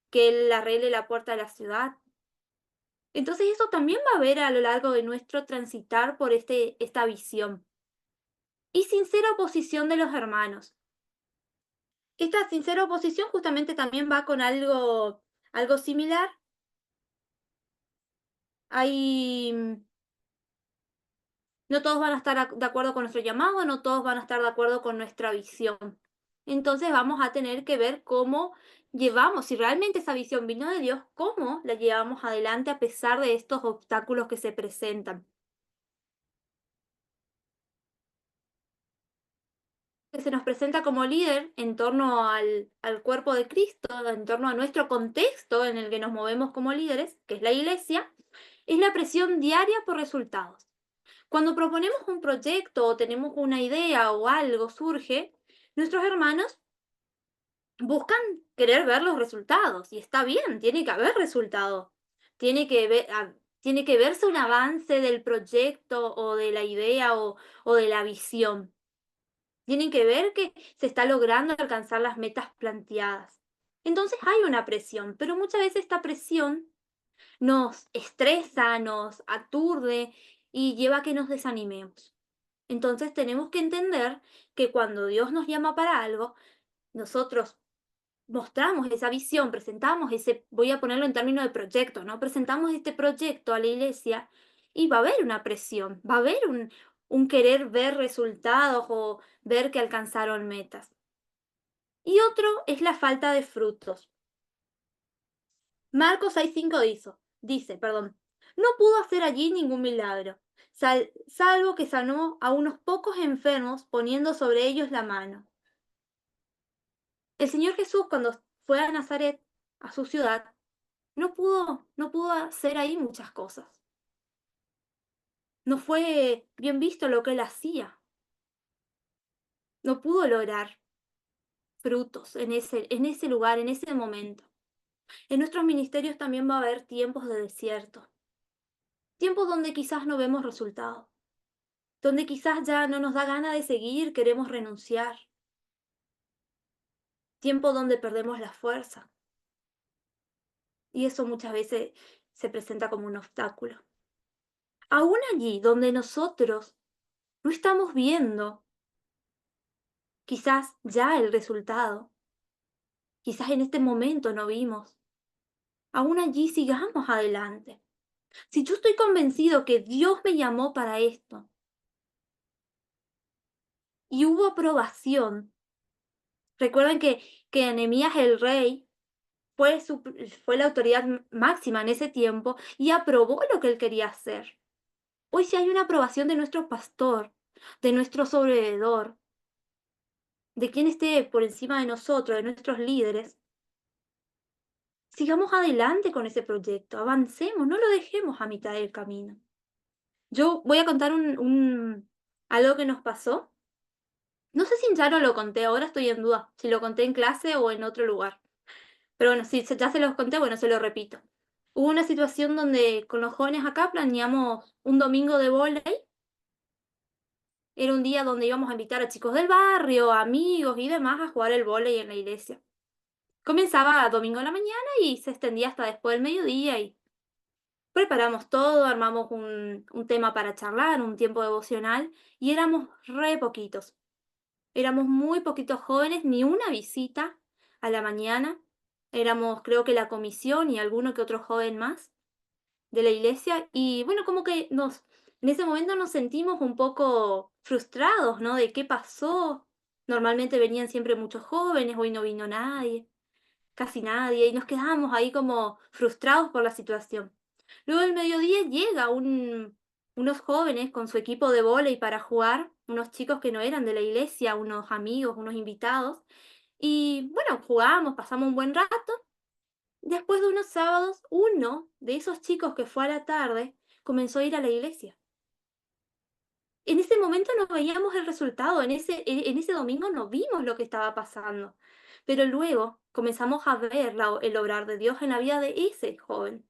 que él arregle la puerta de la ciudad. Entonces eso también va a haber a lo largo de nuestro transitar por esta visión. Y sincera oposición de los hermanos. Esta sincera oposición justamente también va con algo similar. No todos van a estar de acuerdo con nuestro llamado, no todos van a estar de acuerdo con nuestra visión. Entonces vamos a tener que ver cómo llevamos, si realmente esa visión vino de Dios, cómo la llevamos adelante a pesar de estos obstáculos que se presentan. Que se nos presenta como líder en torno al cuerpo de Cristo, en torno a nuestro contexto en el que nos movemos como líderes, que es la iglesia, es la presión diaria por resultados. Cuando proponemos un proyecto o tenemos una idea o algo surge, nuestros hermanos buscan querer ver los resultados y está bien, tiene que haber resultados. Tiene que verse un avance del proyecto o de la idea o de la visión. Tienen que ver que se está logrando alcanzar las metas planteadas. Entonces hay una presión, pero muchas veces esta presión nos estresa, nos aturde y lleva a que nos desanimemos. Entonces tenemos que entender que cuando Dios nos llama para algo, nosotros mostramos esa visión, presentamos voy a ponerlo en términos de proyecto, ¿no? Presentamos este proyecto a la iglesia y va a haber una presión, va a haber un querer ver resultados o ver que alcanzaron metas. Y otro es la falta de frutos. Marcos 6:5 dice, no pudo hacer allí ningún milagro, salvo que sanó a unos pocos enfermos poniendo sobre ellos la mano. El Señor Jesús, cuando fue a Nazaret, a su ciudad, no pudo hacer ahí muchas cosas. No fue bien visto lo que él hacía. No pudo lograr frutos en ese lugar, en ese momento. En nuestros ministerios también va a haber tiempos de desierto. Tiempos donde quizás no vemos resultados. Donde quizás ya no nos da ganas de seguir, queremos renunciar. Tiempos donde perdemos la fuerza. Y eso muchas veces se presenta como un obstáculo. Aún allí donde nosotros no estamos viendo quizás ya el resultado, quizás en este momento no vimos, aún allí sigamos adelante. Si yo estoy convencido que Dios me llamó para esto y hubo aprobación, recuerden que Nehemías el rey fue la autoridad máxima en ese tiempo y aprobó lo que él quería hacer. Hoy si hay una aprobación de nuestro pastor, de nuestro sobrevedor, de quien esté por encima de nosotros, de nuestros líderes, sigamos adelante con ese proyecto, avancemos, no lo dejemos a mitad del camino. Yo voy a contar algo que nos pasó. No sé si ya no lo conté, ahora estoy en duda, si lo conté en clase o en otro lugar. Pero bueno, si ya se los conté, bueno, se lo repito. Hubo una situación donde con los jóvenes acá planeamos un domingo de vóley. Era un día donde íbamos a invitar a chicos del barrio, amigos y demás a jugar el vóley en la iglesia. Comenzaba a domingo en la mañana y se extendía hasta después del mediodía y preparamos todo, armamos un tema para charlar, un tiempo devocional y éramos re poquitos. Éramos muy poquitos jóvenes, ni una visita a la mañana. éramos creo que la comisión y alguno que otro joven más de la iglesia, y bueno, como que en ese momento nos sentimos un poco frustrados, ¿no? De qué pasó. Normalmente venían siempre muchos jóvenes, hoy no vino nadie, casi nadie, y nos quedamos ahí como frustrados por la situación. Luego al mediodía llega unos jóvenes con su equipo de vóley para jugar, unos chicos que no eran de la iglesia, unos amigos, unos invitados, y bueno, jugamos, pasamos un buen rato. Después de unos sábados, uno de esos chicos que fue a la tarde comenzó a ir a la iglesia. En ese momento no veíamos el resultado, en ese domingo no vimos lo que estaba pasando, pero luego comenzamos a ver el obrar de Dios en la vida de ese joven.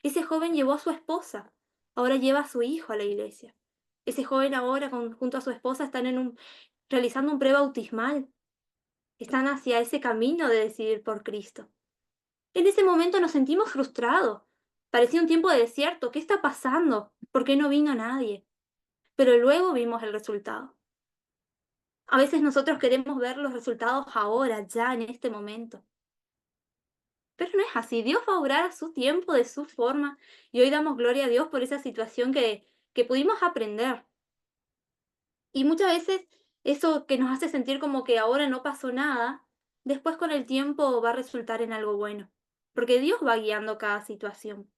Ese joven llevó a su esposa, ahora lleva a su hijo a la iglesia. Ese joven ahora junto a su esposa están realizando un prebautismal, están hacia ese camino de decidir por Cristo. En ese momento nos sentimos frustrados. Parecía un tiempo de desierto. ¿Qué está pasando? ¿Por qué no vino nadie? Pero luego vimos el resultado. A veces nosotros queremos ver los resultados ahora, ya en este momento. Pero no es así. Dios va a obrar a su tiempo, de su forma. Y hoy damos gloria a Dios por esa situación que pudimos aprender. Y muchas veces eso que nos hace sentir como que ahora no pasó nada, después con el tiempo va a resultar en algo bueno. Porque Dios va guiando cada situación.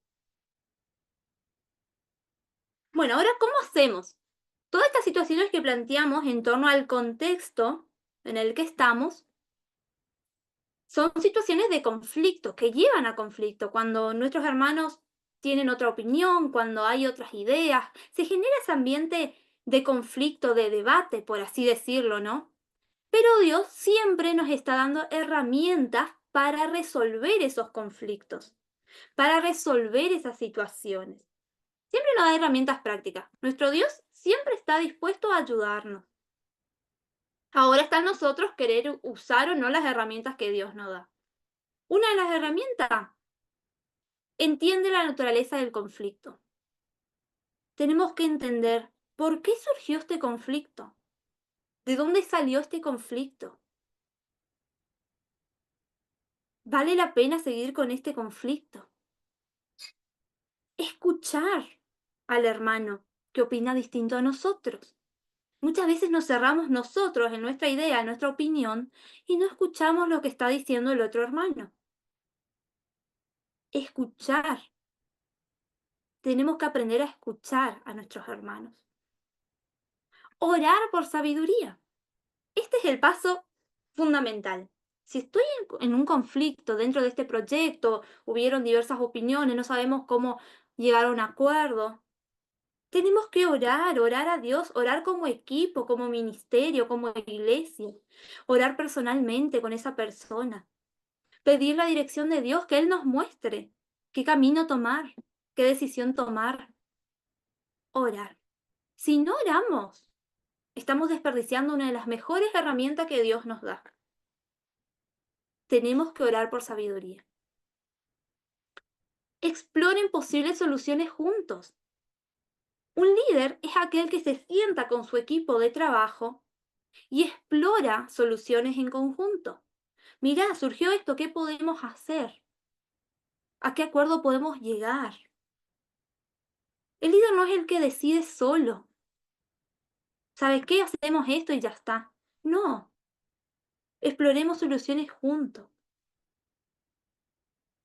Bueno, ahora, ¿cómo hacemos? Todas estas situaciones que planteamos en torno al contexto en el que estamos son situaciones de conflicto, que llevan a conflicto. Cuando nuestros hermanos tienen otra opinión, cuando hay otras ideas, se genera ese ambiente de conflicto, de debate, por así decirlo, ¿no? Pero Dios siempre nos está dando herramientas para resolver esos conflictos, para resolver esas situaciones. Siempre nos da herramientas prácticas. Nuestro Dios siempre está dispuesto a ayudarnos. Ahora está en nosotros querer usar o no las herramientas que Dios nos da. Una de las herramientas, entiende la naturaleza del conflicto. Tenemos que entender por qué surgió este conflicto, de dónde salió este conflicto. ¿Vale la pena seguir con este conflicto? Escuchar al hermano que opina distinto a nosotros. Muchas veces nos cerramos nosotros en nuestra idea, en nuestra opinión, y no escuchamos lo que está diciendo el otro hermano. Escuchar. Tenemos que aprender a escuchar a nuestros hermanos. Orar por sabiduría. Este es el paso fundamental. Si estoy en un conflicto dentro de este proyecto, hubieron diversas opiniones, no sabemos cómo llegar a un acuerdo, tenemos que orar a Dios, orar como equipo, como ministerio, como iglesia, orar personalmente con esa persona, pedir la dirección de Dios, que Él nos muestre qué camino tomar, qué decisión tomar, orar. Si no oramos, estamos desperdiciando una de las mejores herramientas que Dios nos da. Tenemos que orar por sabiduría. Exploren posibles soluciones juntos. Un líder es aquel que se sienta con su equipo de trabajo y explora soluciones en conjunto. Mirá, surgió esto, ¿qué podemos hacer? ¿A qué acuerdo podemos llegar? El líder no es el que decide solo. ¿Sabes qué? Hacemos esto y ya está. No, exploremos soluciones juntos.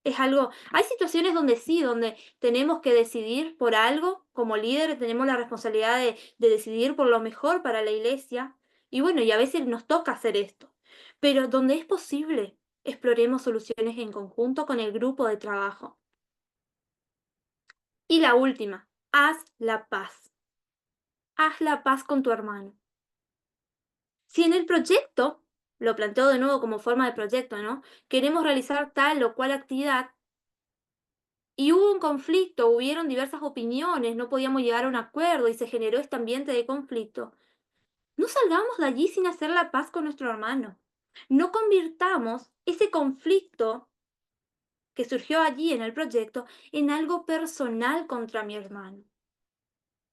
Es algo, hay situaciones donde sí, donde tenemos que decidir por algo, como líderes tenemos la responsabilidad de decidir por lo mejor para la iglesia, y bueno, y a veces nos toca hacer esto, pero donde es posible, exploremos soluciones en conjunto con el grupo de trabajo. Y la última, haz la paz. Haz la paz con tu hermano. Si en el proyecto, lo planteo de nuevo como forma de proyecto, ¿no? Queremos realizar tal o cual actividad, y hubo un conflicto, hubieron diversas opiniones, no podíamos llegar a un acuerdo y se generó este ambiente de conflicto. No salgamos de allí sin hacer la paz con nuestro hermano. No convirtamos ese conflicto que surgió allí en el proyecto en algo personal contra mi hermano.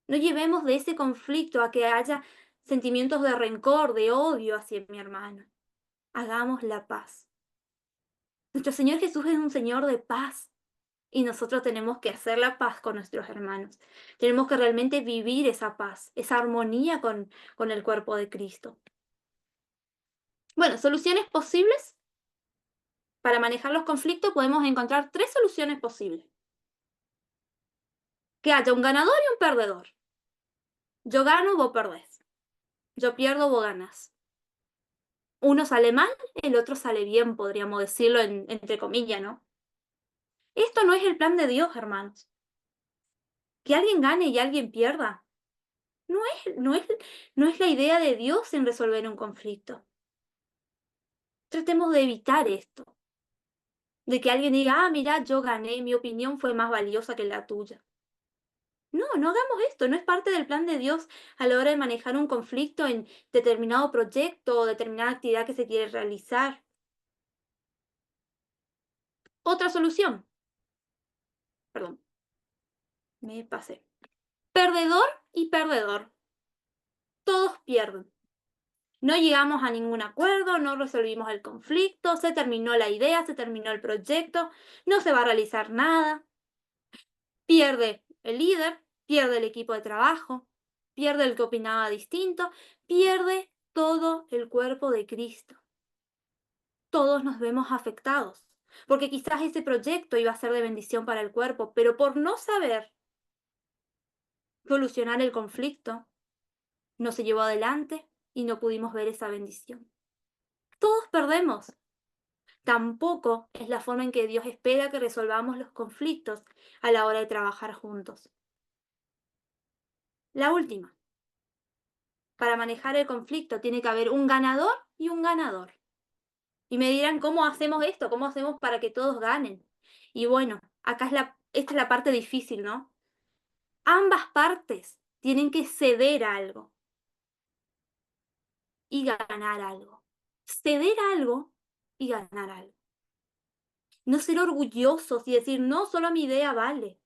No llevemos de ese conflicto a que haya sentimientos de rencor, de odio hacia mi hermano. Hagamos la paz. Nuestro Señor Jesús es un Señor de paz y nosotros tenemos que hacer la paz con nuestros hermanos. Tenemos que realmente vivir esa paz, esa armonía con el cuerpo de Cristo. Bueno, soluciones posibles. Para manejar los conflictos podemos encontrar 3 soluciones posibles. Que haya un ganador y un perdedor. Yo gano, vos perdés. Yo pierdo, vos ganas. Uno sale mal, el otro sale bien, podríamos decirlo entre comillas, ¿no? Esto no es el plan de Dios, hermanos. Que alguien gane y alguien pierda. No es, no es, no es la idea de Dios en resolver un conflicto. Tratemos de evitar esto. De que alguien diga, ah, mira, yo gané, mi opinión fue más valiosa que la tuya. No, no hagamos esto, no es parte del plan de Dios a la hora de manejar un conflicto en determinado proyecto o determinada actividad que se quiere realizar. Otra solución, perdón, me pasé. Perdedor y perdedor. Todos pierden. No llegamos a ningún acuerdo, no resolvimos el conflicto, se terminó la idea, se terminó el proyecto, no se va a realizar nada. Pierde el líder, pierde el equipo de trabajo, pierde el que opinaba distinto, pierde todo el cuerpo de Cristo. Todos nos vemos afectados, porque quizás ese proyecto iba a ser de bendición para el cuerpo, pero por no saber solucionar el conflicto, no se llevó adelante y no pudimos ver esa bendición. Todos perdemos. Tampoco es la forma en que Dios espera que resolvamos los conflictos a la hora de trabajar juntos. La última. Para manejar el conflicto tiene que haber un ganador y un ganador. Y me dirán, ¿cómo hacemos esto? ¿Cómo hacemos para que todos ganen? Y bueno, acá esta es la parte difícil, ¿no? Ambas partes tienen que ceder algo y ganar algo. Ceder algo y ganar algo. No ser orgullosos y decir, no, solo mi idea vale,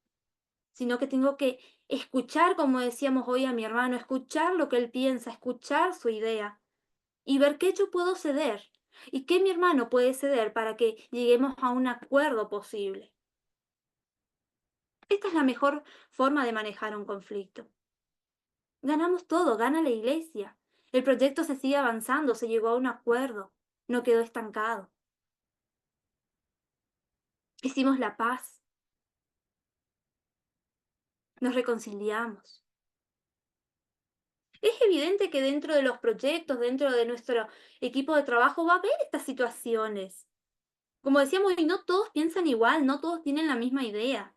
sino que tengo que escuchar, como decíamos hoy a mi hermano, escuchar lo que él piensa, escuchar su idea y ver qué yo puedo ceder y qué mi hermano puede ceder para que lleguemos a un acuerdo posible. Esta es la mejor forma de manejar un conflicto. Ganamos todo, gana la iglesia. El proyecto se sigue avanzando, se llegó a un acuerdo, no quedó estancado. Hicimos la paz, nos reconciliamos. Es evidente que dentro de los proyectos, dentro de nuestro equipo de trabajo, va a haber estas situaciones. Como decíamos, y no todos piensan igual, no todos tienen la misma idea.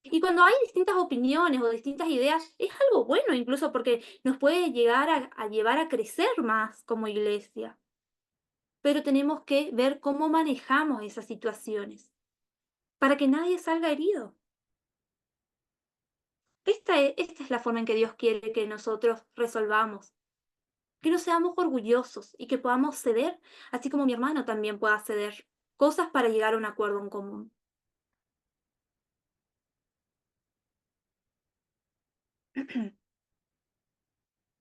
Y cuando hay distintas opiniones o distintas ideas, es algo bueno incluso porque nos puede llegar a llevar a crecer más como iglesia. Pero tenemos que ver cómo manejamos esas situaciones para que nadie salga herido. Esta es la forma en que Dios quiere que nosotros resolvamos. Que no seamos orgullosos y que podamos ceder, así como mi hermano también pueda ceder cosas para llegar a un acuerdo en común.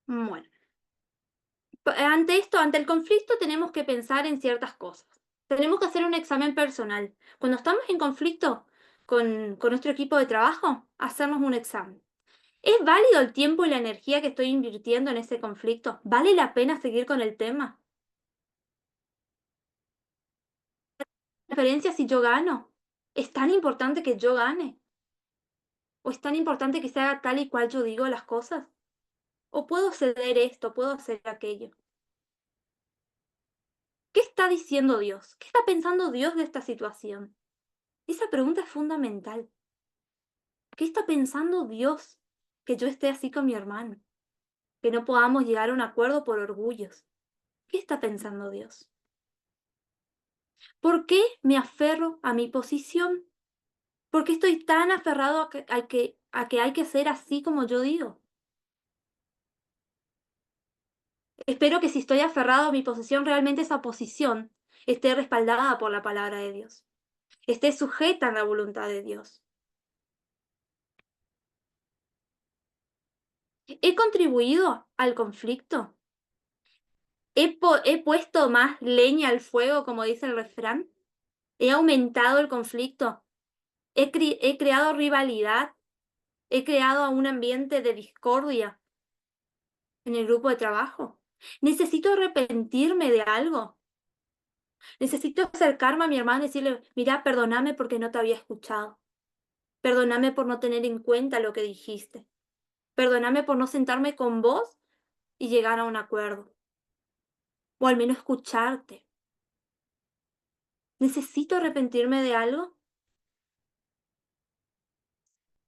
Bueno, ante esto, ante el conflicto, tenemos que pensar en ciertas cosas. Tenemos que hacer un examen personal. Cuando estamos en conflicto con nuestro equipo de trabajo, hacernos un examen. ¿Es válido el tiempo y la energía que estoy invirtiendo en ese conflicto? ¿Vale la pena seguir con el tema? ¿La diferencia si yo gano? ¿Es tan importante que yo gane? ¿O es tan importante que se haga tal y cual yo digo las cosas? ¿O puedo ceder esto, puedo hacer aquello? ¿Qué está diciendo Dios? ¿Qué está pensando Dios de esta situación? Esa pregunta es fundamental. ¿Qué está pensando Dios que yo esté así con mi hermano? Que no podamos llegar a un acuerdo por orgullos. ¿Qué está pensando Dios? ¿Por qué me aferro a mi posición? ¿Por qué estoy tan aferrado a que hay que ser así como yo digo? Espero que si estoy aferrado a mi posición, realmente esa posición esté respaldada por la palabra de Dios, esté sujeta a la voluntad de Dios. ¿He contribuido al conflicto? ¿He puesto más leña al fuego, como dice el refrán? ¿He aumentado el conflicto? ¿He creado rivalidad? ¿He creado un ambiente de discordia en el grupo de trabajo? ¿Necesito arrepentirme de algo? ¿Necesito acercarme a mi hermano y decirle, mira, perdóname porque no te había escuchado? Perdóname por no tener en cuenta lo que dijiste. Perdóname por no sentarme con vos y llegar a un acuerdo. O al menos escucharte. ¿Necesito arrepentirme de algo?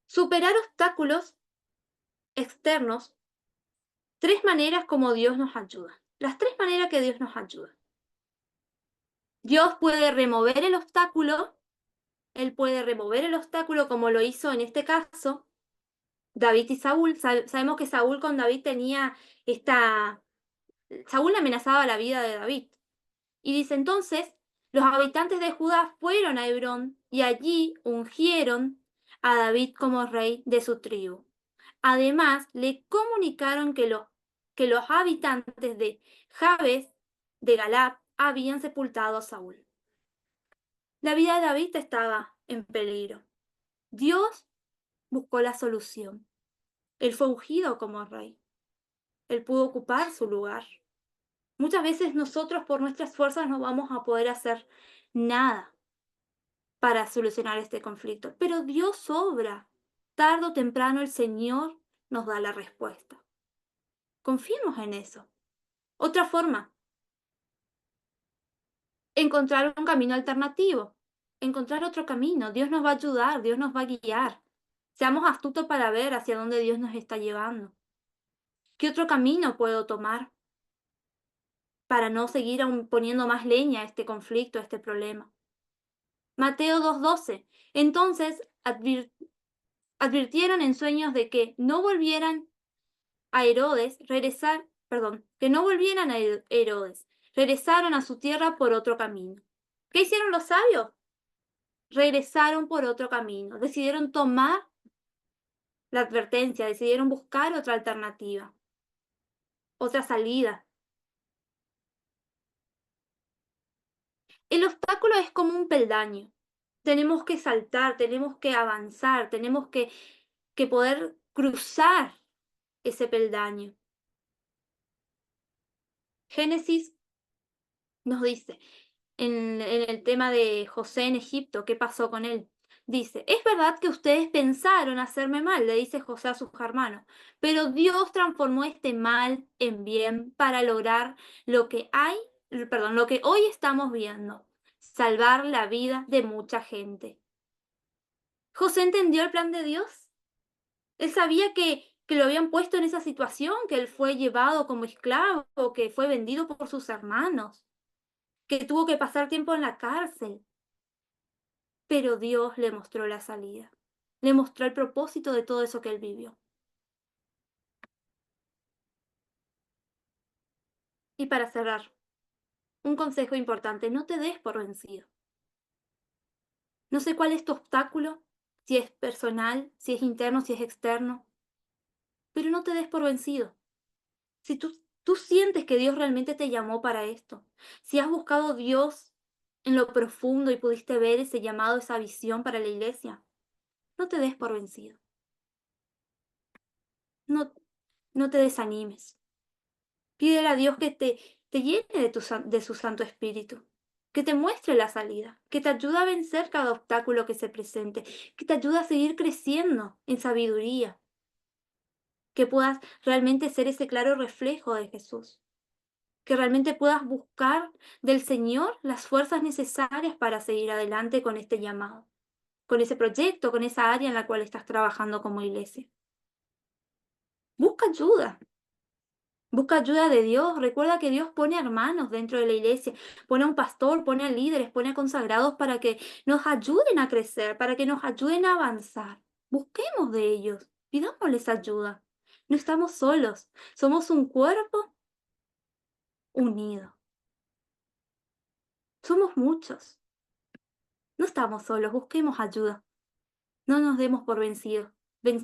Superar obstáculos externos. 3 maneras como Dios nos ayuda. Las 3 maneras que Dios nos ayuda. Dios puede remover el obstáculo. Él puede remover el obstáculo como lo hizo en este caso David y Saúl. Sabemos que Saúl con David tenía esta... Saúl amenazaba la vida de David. Y dice entonces, los habitantes de Judá fueron a Hebrón y allí ungieron a David como rey de su tribu. Además, le comunicaron que los habitantes de Jabes de Galad habían sepultado a Saúl. La vida de David estaba en peligro. Dios buscó la solución. Él fue ungido como rey. Él pudo ocupar su lugar. Muchas veces nosotros por nuestras fuerzas no vamos a poder hacer nada para solucionar este conflicto, pero Dios obra. Tarde o temprano el Señor nos da la respuesta. Confiemos en eso. Otra forma, encontrar un camino alternativo, encontrar otro camino. Dios nos va a ayudar, Dios nos va a guiar. Seamos astutos para ver hacia dónde Dios nos está llevando. ¿Qué otro camino puedo tomar para no seguir poniendo más leña a este conflicto, a este problema? Mateo 2:12. Entonces advirtieron en sueños de que no volvieran a Herodes, que no volvieran a Herodes. Regresaron a su tierra por otro camino. ¿Qué hicieron los sabios? Regresaron por otro camino. Decidieron tomar la advertencia, decidieron buscar otra alternativa, otra salida. El obstáculo es como un peldaño. Tenemos que saltar, tenemos que avanzar, tenemos que poder cruzar ese peldaño. Génesis nos dice, en el tema de José en Egipto, ¿qué pasó con él? Dice, es verdad que ustedes pensaron hacerme mal, le dice José a sus hermanos, pero Dios transformó este mal en bien para lograr lo que lo que hoy estamos viendo, salvar la vida de mucha gente. José entendió el plan de Dios. Él sabía que lo habían puesto en esa situación, que él fue llevado como esclavo, que fue vendido por sus hermanos, que tuvo que pasar tiempo en la cárcel. Pero Dios le mostró la salida, le mostró el propósito de todo eso que él vivió. Y para cerrar, un consejo importante, no te des por vencido. No sé cuál es tu obstáculo, si es personal, si es interno, si es externo, pero no te des por vencido. Si tú sientes que Dios realmente te llamó para esto, si has buscado a Dios en lo profundo y pudiste ver ese llamado, esa visión para la iglesia, no te des por vencido. No, no te desanimes. Pídele a Dios que te llene de su Santo Espíritu, que te muestre la salida, que te ayude a vencer cada obstáculo que se presente, que te ayude a seguir creciendo en sabiduría, que puedas realmente ser ese claro reflejo de Jesús, que realmente puedas buscar del Señor las fuerzas necesarias para seguir adelante con este llamado, con ese proyecto, con esa área en la cual estás trabajando como iglesia. Busca ayuda. Busca ayuda de Dios. Recuerda que Dios pone hermanos dentro de la iglesia, pone a un pastor, pone a líderes, pone a consagrados para que nos ayuden a crecer, para que nos ayuden a avanzar. Busquemos de ellos, pidámosles ayuda. No estamos solos, somos un cuerpo unido. Somos muchos. No estamos solos, busquemos ayuda. No nos demos por vencidos.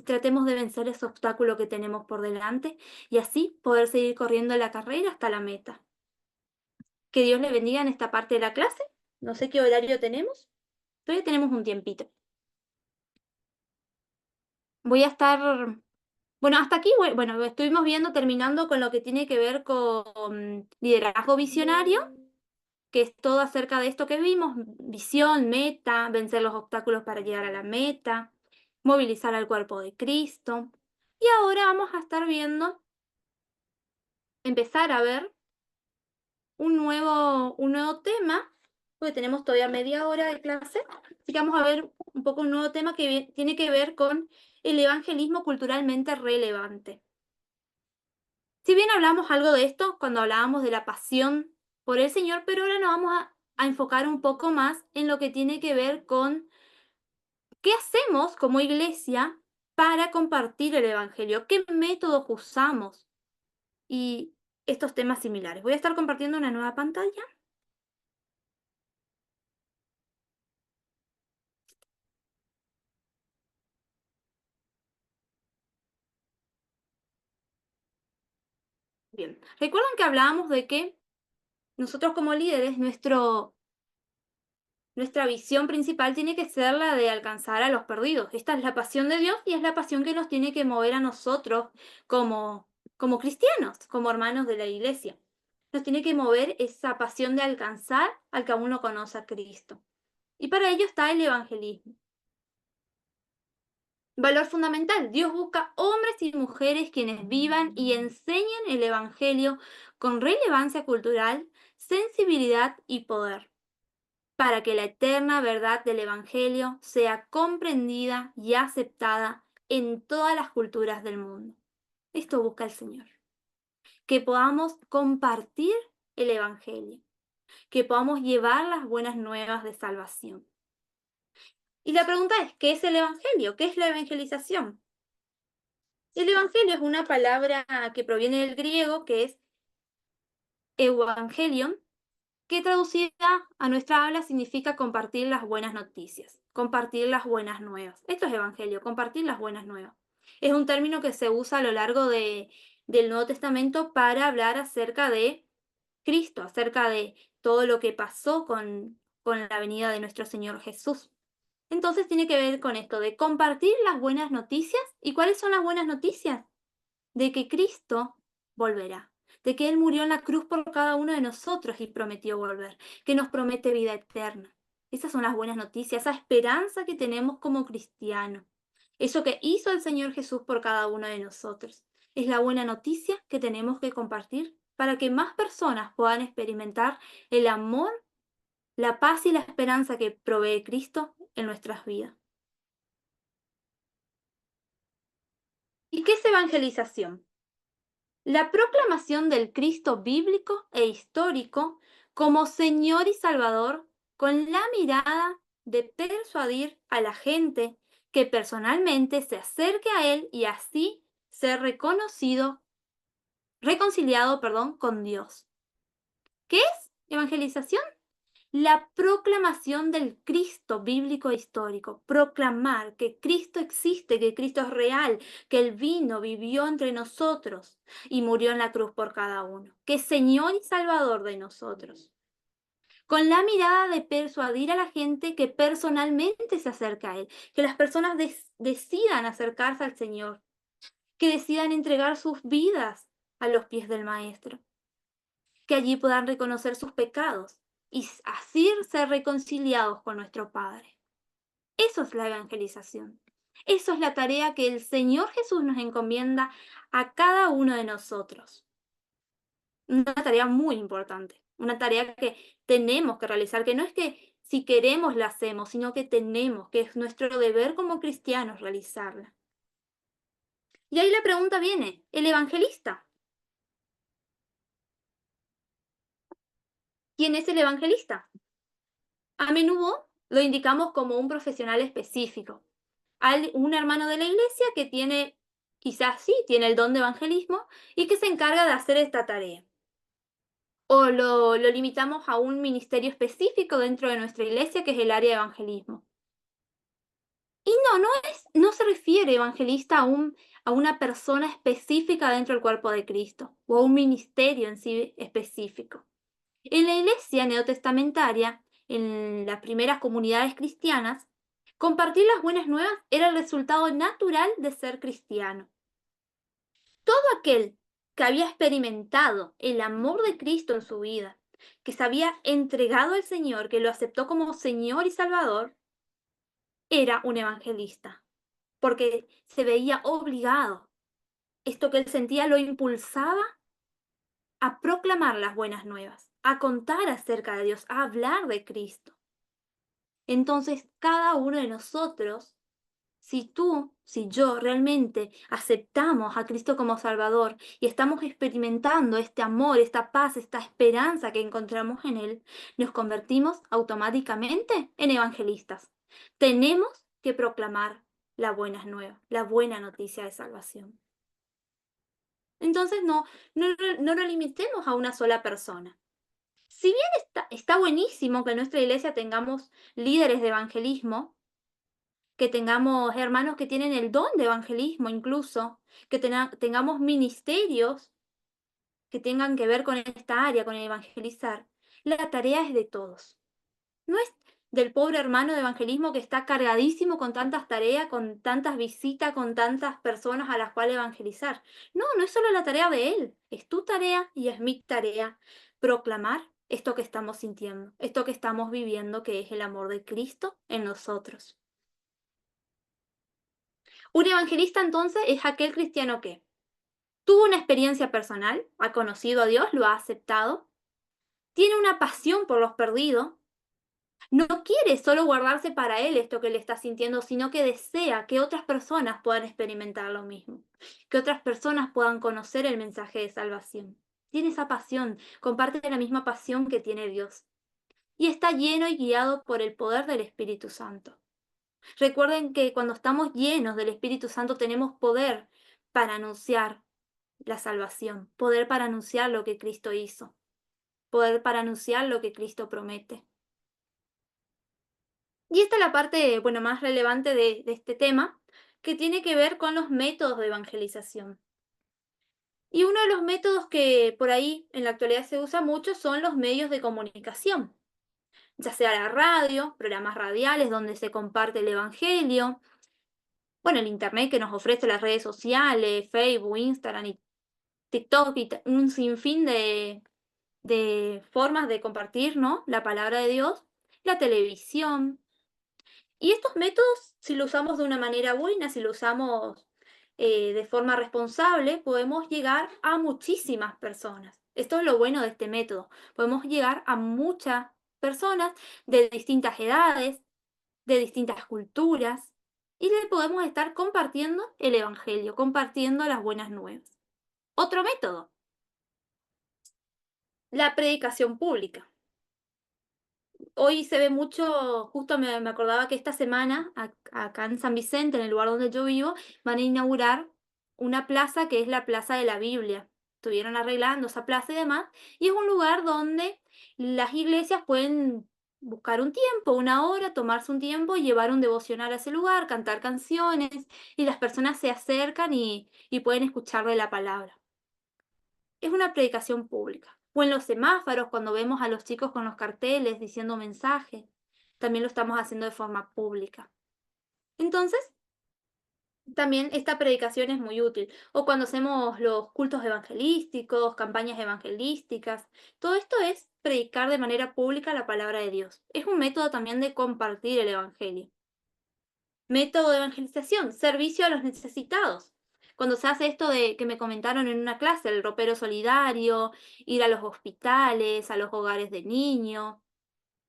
Tratemos de vencer ese obstáculo que tenemos por delante y así poder seguir corriendo la carrera hasta la meta. Que Dios le bendiga en esta parte de la clase. No sé qué horario tenemos. Todavía tenemos un tiempito. Voy a estar, bueno, hasta aquí, bueno, estuvimos viendo, terminando con lo que tiene que ver con liderazgo visionario, que es todo acerca de esto que vimos: visión, meta, vencer los obstáculos para llegar a la meta, movilizar al cuerpo de Cristo. Y ahora vamos a estar viendo, empezar a ver un nuevo tema, porque tenemos todavía media hora de clase, así que vamos a ver un poco un nuevo tema que tiene que ver con el evangelismo culturalmente relevante. Si bien hablamos algo de esto cuando hablábamos de la pasión por el Señor, pero ahora nos vamos a enfocar un poco más en lo que tiene que ver con qué hacemos como iglesia para compartir el Evangelio, qué métodos usamos y estos temas similares. Voy a estar compartiendo una nueva pantalla. Bien, recuerdan que hablábamos de que nosotros como líderes, nuestra visión principal tiene que ser la de alcanzar a los perdidos. Esta es la pasión de Dios y es la pasión que nos tiene que mover a nosotros como cristianos, como hermanos de la iglesia. Nos tiene que mover esa pasión de alcanzar al que aún no conoce a Cristo. Y para ello está el evangelismo. Valor fundamental: Dios busca hombres y mujeres quienes vivan y enseñen el Evangelio con relevancia cultural, sensibilidad y poder, para que la eterna verdad del Evangelio sea comprendida y aceptada en todas las culturas del mundo. Esto busca el Señor. Que podamos compartir el Evangelio, que podamos llevar las buenas nuevas de salvación. Y la pregunta es, ¿qué es el Evangelio? ¿Qué es la evangelización? El Evangelio es una palabra que proviene del griego, que es evangelion, que traducida a nuestra habla significa compartir las buenas noticias, compartir las buenas nuevas. Esto es evangelio, compartir las buenas nuevas. Es un término que se usa a lo largo del Nuevo Testamento para hablar acerca de Cristo, acerca de todo lo que pasó con la venida de nuestro Señor Jesús. Entonces tiene que ver con esto de compartir las buenas noticias. ¿Y cuáles son las buenas noticias? De que Cristo volverá, de que Él murió en la cruz por cada uno de nosotros y prometió volver, que nos promete vida eterna. Esas son las buenas noticias, esa esperanza que tenemos como cristianos. Eso que hizo el Señor Jesús por cada uno de nosotros. Es la buena noticia que tenemos que compartir para que más personas puedan experimentar el amor, la paz y la esperanza que provee Cristo en nuestras vidas. ¿Y qué es evangelización? La proclamación del Cristo bíblico e histórico como Señor y Salvador, con la mirada de persuadir a la gente que personalmente se acerque a Él y así ser reconciliado, con Dios. ¿Qué es evangelización? La proclamación del Cristo bíblico e histórico. Proclamar que Cristo existe, que Cristo es real, que Él vino, vivió entre nosotros y murió en la cruz por cada uno, que es Señor y Salvador de nosotros. Con la mirada de persuadir a la gente que personalmente se acerca a Él, que las personas decidan acercarse al Señor, que decidan entregar sus vidas a los pies del Maestro, que allí puedan reconocer sus pecados y así ser reconciliados con nuestro Padre. Eso es la evangelización. Eso es la tarea que el Señor Jesús nos encomienda a cada uno de nosotros. Una tarea muy importante, una tarea que tenemos que realizar, que no es que si queremos la hacemos, sino que tenemos, que es nuestro deber como cristianos realizarla. Y ahí la pregunta viene, ¿el evangelista? ¿Quién es el evangelista? A menudo lo indicamos como un profesional específico, un hermano de la iglesia que quizás sí, tiene el don de evangelismo y que se encarga de hacer esta tarea. O lo limitamos a un ministerio específico dentro de nuestra iglesia, que es el área de evangelismo. Y no se refiere evangelista a una persona específica dentro del cuerpo de Cristo o a un ministerio en sí específico. En la iglesia neotestamentaria, en las primeras comunidades cristianas, compartir las buenas nuevas era el resultado natural de ser cristiano. Todo aquel que había experimentado el amor de Cristo en su vida, que se había entregado al Señor, que lo aceptó como Señor y Salvador, era un evangelista, porque se veía obligado. Esto que él sentía lo impulsaba a proclamar las buenas nuevas, a contar acerca de Dios, a hablar de Cristo. Entonces, cada uno de nosotros, si tú, si yo realmente aceptamos a Cristo como Salvador y estamos experimentando este amor, esta paz, esta esperanza que encontramos en Él, nos convertimos automáticamente en evangelistas. Tenemos que proclamar las buenas nuevas, la buena noticia de salvación. Entonces, no lo limitemos a una sola persona. Si bien está buenísimo que en nuestra iglesia tengamos líderes de evangelismo, que tengamos hermanos que tienen el don de evangelismo incluso, que tengamos ministerios que tengan que ver con esta área, con el evangelizar, la tarea es de todos. No es del pobre hermano de evangelismo que está cargadísimo con tantas tareas, con tantas visitas, con tantas personas a las cuales evangelizar. No, no es solo la tarea de él, es tu tarea y es mi tarea proclamar esto que estamos sintiendo, esto que estamos viviendo, que es el amor de Cristo en nosotros. Un evangelista entonces es aquel cristiano que tuvo una experiencia personal, ha conocido a Dios, lo ha aceptado, tiene una pasión por los perdidos, no quiere solo guardarse para él esto que le está sintiendo, sino que desea que otras personas puedan experimentar lo mismo, que otras personas puedan conocer el mensaje de salvación. Tiene esa pasión, comparte la misma pasión que tiene Dios y está lleno y guiado por el poder del Espíritu Santo. Recuerden que cuando estamos llenos del Espíritu Santo tenemos poder para anunciar la salvación, poder para anunciar lo que Cristo hizo, poder para anunciar lo que Cristo promete. Y esta es la parte, bueno, más relevante de este tema, que tiene que ver con los métodos de evangelización. Y uno de los métodos que por ahí en la actualidad se usa mucho son los medios de comunicación, ya sea la radio, programas radiales donde se comparte el Evangelio, bueno, el Internet que nos ofrece las redes sociales, Facebook, Instagram y TikTok y un sinfín de formas de compartir, ¿no?, la palabra de Dios, la televisión. Y estos métodos, si lo usamos de una manera buena, si lo usamos de forma responsable, podemos llegar a muchísimas personas. Esto es lo bueno de este método. Podemos llegar a muchas personas de distintas edades, de distintas culturas, y le podemos estar compartiendo el Evangelio, compartiendo las buenas nuevas. Otro método, la predicación pública. Hoy se ve mucho, justo me acordaba que esta semana, acá en San Vicente, en el lugar donde yo vivo, van a inaugurar una plaza que es la Plaza de la Biblia. Estuvieron arreglando esa plaza y demás, y es un lugar donde las iglesias pueden buscar un tiempo, una hora, tomarse un tiempo y llevar un devocional a ese lugar, cantar canciones, y las personas se acercan y pueden escuchar de la palabra. Es una predicación pública. O en los semáforos, cuando vemos a los chicos con los carteles diciendo mensajes, también lo estamos haciendo de forma pública. Entonces, también esta predicación es muy útil. O cuando hacemos los cultos evangelísticos, campañas evangelísticas, todo esto es predicar de manera pública la palabra de Dios. Es un método también de compartir el evangelio. Método de evangelización, servicio a los necesitados. Cuando se hace esto de que me comentaron en una clase, el ropero solidario, ir a los hospitales, a los hogares de niños,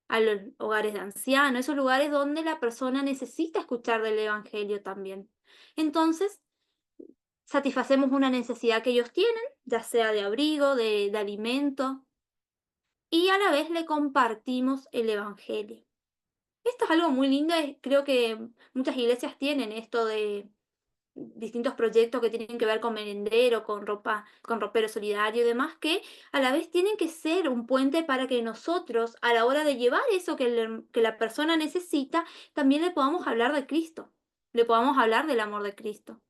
a los hogares de ancianos, esos lugares donde la persona necesita escuchar del evangelio también. Entonces, satisfacemos una necesidad que ellos tienen, ya sea de abrigo, de alimento, y a la vez le compartimos el evangelio. Esto es algo muy lindo, creo que muchas iglesias tienen esto de distintos proyectos que tienen que ver con merendero, con ropa, con ropero solidario y demás, que a la vez tienen que ser un puente para que nosotros, a la hora de llevar eso que la persona necesita, también le podamos hablar de Cristo, le podamos hablar del amor de Cristo.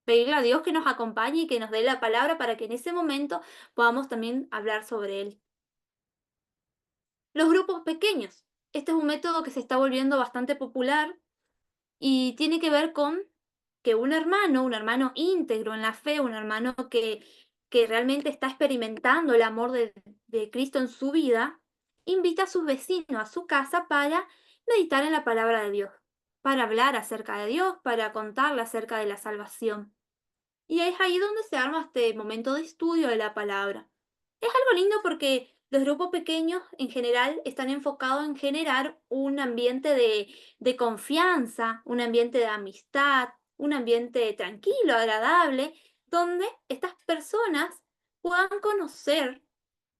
Pedirle a Dios que nos acompañe y que nos dé la palabra para que en ese momento podamos también hablar sobre Él. Los grupos pequeños. Este es un método que se está volviendo bastante popular y tiene que ver con que un hermano íntegro en la fe, un hermano que realmente está experimentando el amor de Cristo en su vida, invita a sus vecinos a su casa para meditar en la palabra de Dios, para hablar acerca de Dios, para contarle acerca de la salvación. Y es ahí donde se arma este momento de estudio de la palabra. Es algo lindo porque los grupos pequeños en general están enfocados en generar un ambiente de confianza, un ambiente de amistad, un ambiente tranquilo, agradable, donde estas personas puedan conocer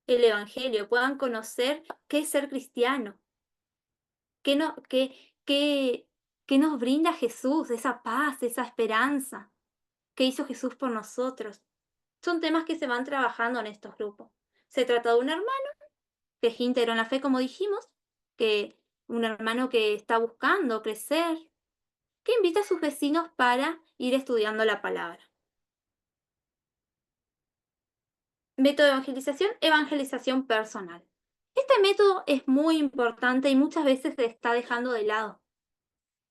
el Evangelio, puedan conocer qué es ser cristiano, qué, no, qué nos brinda Jesús, esa paz, esa esperanza que hizo Jesús por nosotros. Son temas que se van trabajando en estos grupos. Se trata de un hermano que es íntegro en la fe, como dijimos, que un hermano que está buscando crecer, que invita a sus vecinos para ir estudiando la palabra. Método de evangelización, evangelización personal. Este método es muy importante y muchas veces se está dejando de lado.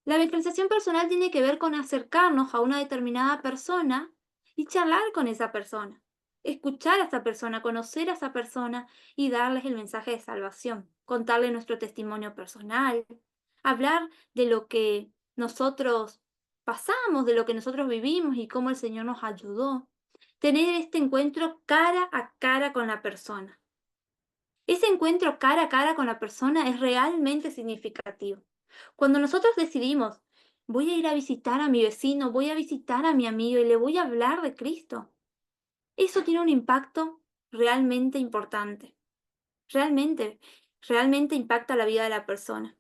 La evangelización personal tiene que ver con acercarnos a una determinada persona y charlar con esa persona, escuchar a esa persona, conocer a esa persona y darles el mensaje de salvación, contarle nuestro testimonio personal, hablar de lo que nosotros pasamos, de lo que nosotros vivimos y cómo el Señor nos ayudó. Tener este encuentro cara a cara con la persona. Ese encuentro cara a cara con la persona es realmente significativo. Cuando nosotros decidimos, voy a ir a visitar a mi vecino, voy a visitar a mi amigo y le voy a hablar de Cristo, eso tiene un impacto realmente importante. Realmente, realmente impacta la vida de la persona.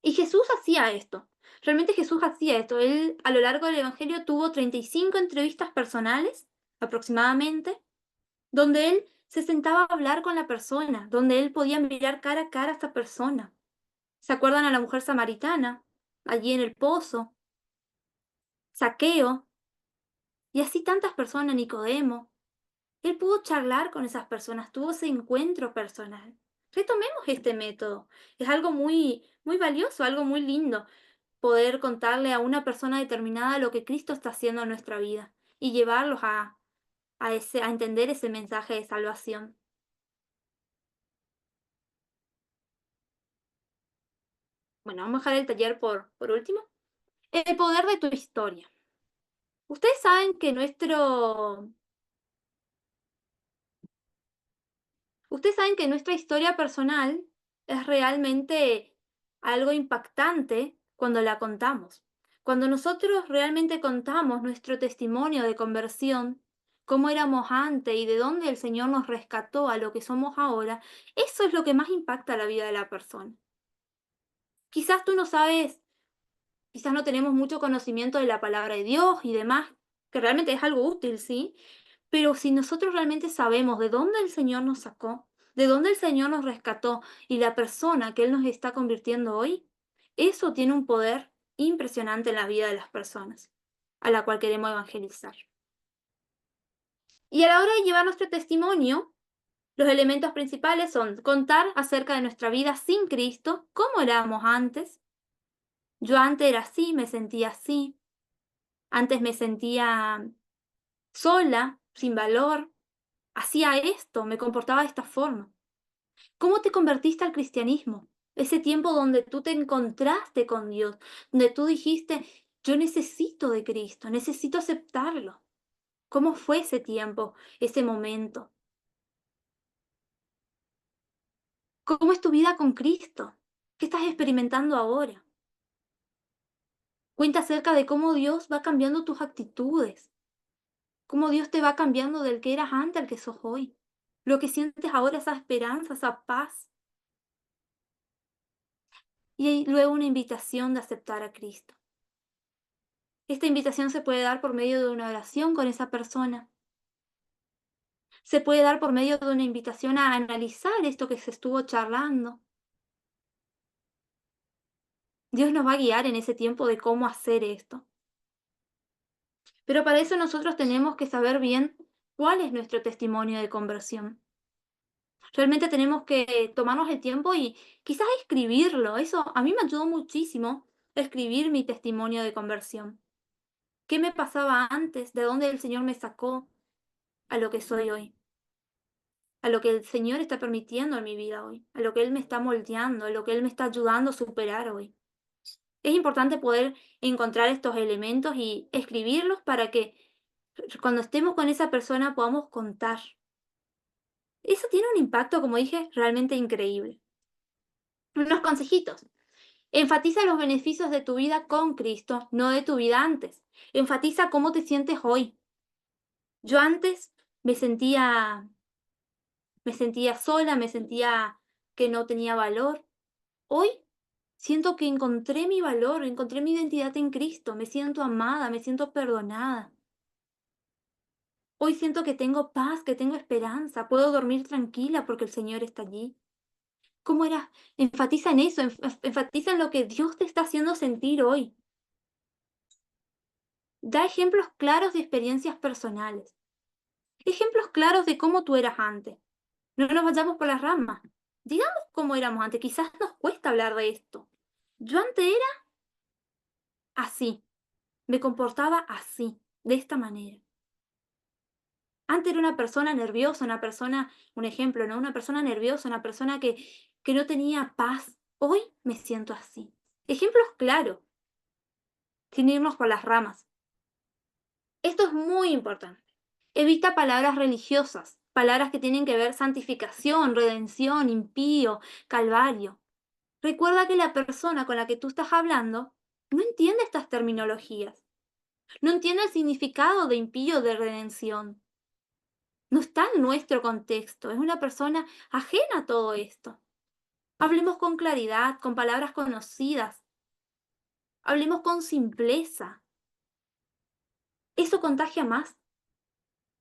Y Jesús hacía esto. Realmente Jesús hacía esto. Él a lo largo del Evangelio tuvo 35 entrevistas personales, aproximadamente, donde él se sentaba a hablar con la persona, donde él podía mirar cara a cara a esta persona. ¿Se acuerdan a la mujer samaritana? Allí en el pozo, Saqueo, y así tantas personas, Nicodemo. Él pudo charlar con esas personas, tuvo ese encuentro personal. Retomemos este método. Es algo muy, muy valioso, algo muy lindo, poder contarle a una persona determinada lo que Cristo está haciendo en nuestra vida y llevarlos a entender ese mensaje de salvación. Bueno, vamos a dejar el taller por último. El poder de tu historia. Ustedes saben que nuestra historia personal es realmente algo impactante cuando la contamos. Cuando nosotros realmente contamos nuestro testimonio de conversión, cómo éramos antes y de dónde el Señor nos rescató a lo que somos ahora, eso es lo que más impacta la vida de la persona. Quizás tú no sabes. Quizás no tenemos mucho conocimiento de la palabra de Dios y demás, que realmente es algo útil, ¿sí? Pero si nosotros realmente sabemos de dónde el Señor nos sacó, de dónde el Señor nos rescató y la persona que Él nos está convirtiendo hoy, eso tiene un poder impresionante en la vida de las personas a la cual queremos evangelizar. Y a la hora de llevar nuestro testimonio, los elementos principales son contar acerca de nuestra vida sin Cristo, cómo éramos antes. Yo antes era así, me sentía así. Antes me sentía sola, sin valor, hacía esto, me comportaba de esta forma. ¿Cómo te convertiste al cristianismo? Ese tiempo donde tú te encontraste con Dios, donde tú dijiste, yo necesito de Cristo, necesito aceptarlo. ¿Cómo fue ese tiempo, ese momento? ¿Cómo es tu vida con Cristo? ¿Qué estás experimentando ahora? Cuenta acerca de cómo Dios va cambiando tus actitudes, cómo Dios te va cambiando del que eras antes al que sos hoy. Lo que sientes ahora, esa esperanza, esa paz. Y luego una invitación de aceptar a Cristo. Esta invitación se puede dar por medio de una oración con esa persona. Se puede dar por medio de una invitación a analizar esto que se estuvo charlando. Dios nos va a guiar en ese tiempo de cómo hacer esto. Pero para eso nosotros tenemos que saber bien cuál es nuestro testimonio de conversión. Realmente tenemos que tomarnos el tiempo y quizás escribirlo. Eso a mí me ayudó muchísimo escribir mi testimonio de conversión. ¿Qué me pasaba antes? ¿De dónde el Señor me sacó a lo que soy hoy? A lo que el Señor está permitiendo en mi vida hoy, a lo que Él me está moldeando, a lo que Él me está ayudando a superar hoy. Es importante poder encontrar estos elementos y escribirlos para que cuando estemos con esa persona podamos contar. Eso tiene un impacto, como dije, realmente increíble. Unos consejitos. Enfatiza los beneficios de tu vida con Cristo, no de tu vida antes. Enfatiza cómo te sientes hoy. Yo antes me sentía sola, me sentía que no tenía valor. Hoy siento que encontré mi valor, encontré mi identidad en Cristo, me siento amada, me siento perdonada. Hoy siento que tengo paz, que tengo esperanza, puedo dormir tranquila porque el Señor está allí. ¿Cómo era? Enfatiza en eso, enfatiza en lo que Dios te está haciendo sentir hoy. Da ejemplos claros de experiencias personales, ejemplos claros de cómo tú eras antes. No nos vayamos por las ramas. Digamos cómo éramos antes, quizás nos cuesta hablar de esto. Yo antes era así, me comportaba así, de esta manera. Antes era una persona nerviosa, una persona, un ejemplo, ¿no? Una persona nerviosa, una persona que no tenía paz. Hoy me siento así. Ejemplos claros, sin irnos por las ramas. Esto es muy importante. Evita palabras religiosas, palabras que tienen que ver santificación, redención, impío, calvario. Recuerda que la persona con la que tú estás hablando no entiende estas terminologías, no entiende el significado de impío, de redención. No está en nuestro contexto, es una persona ajena a todo esto. Hablemos con claridad, con palabras conocidas, hablemos con simpleza. Eso contagia más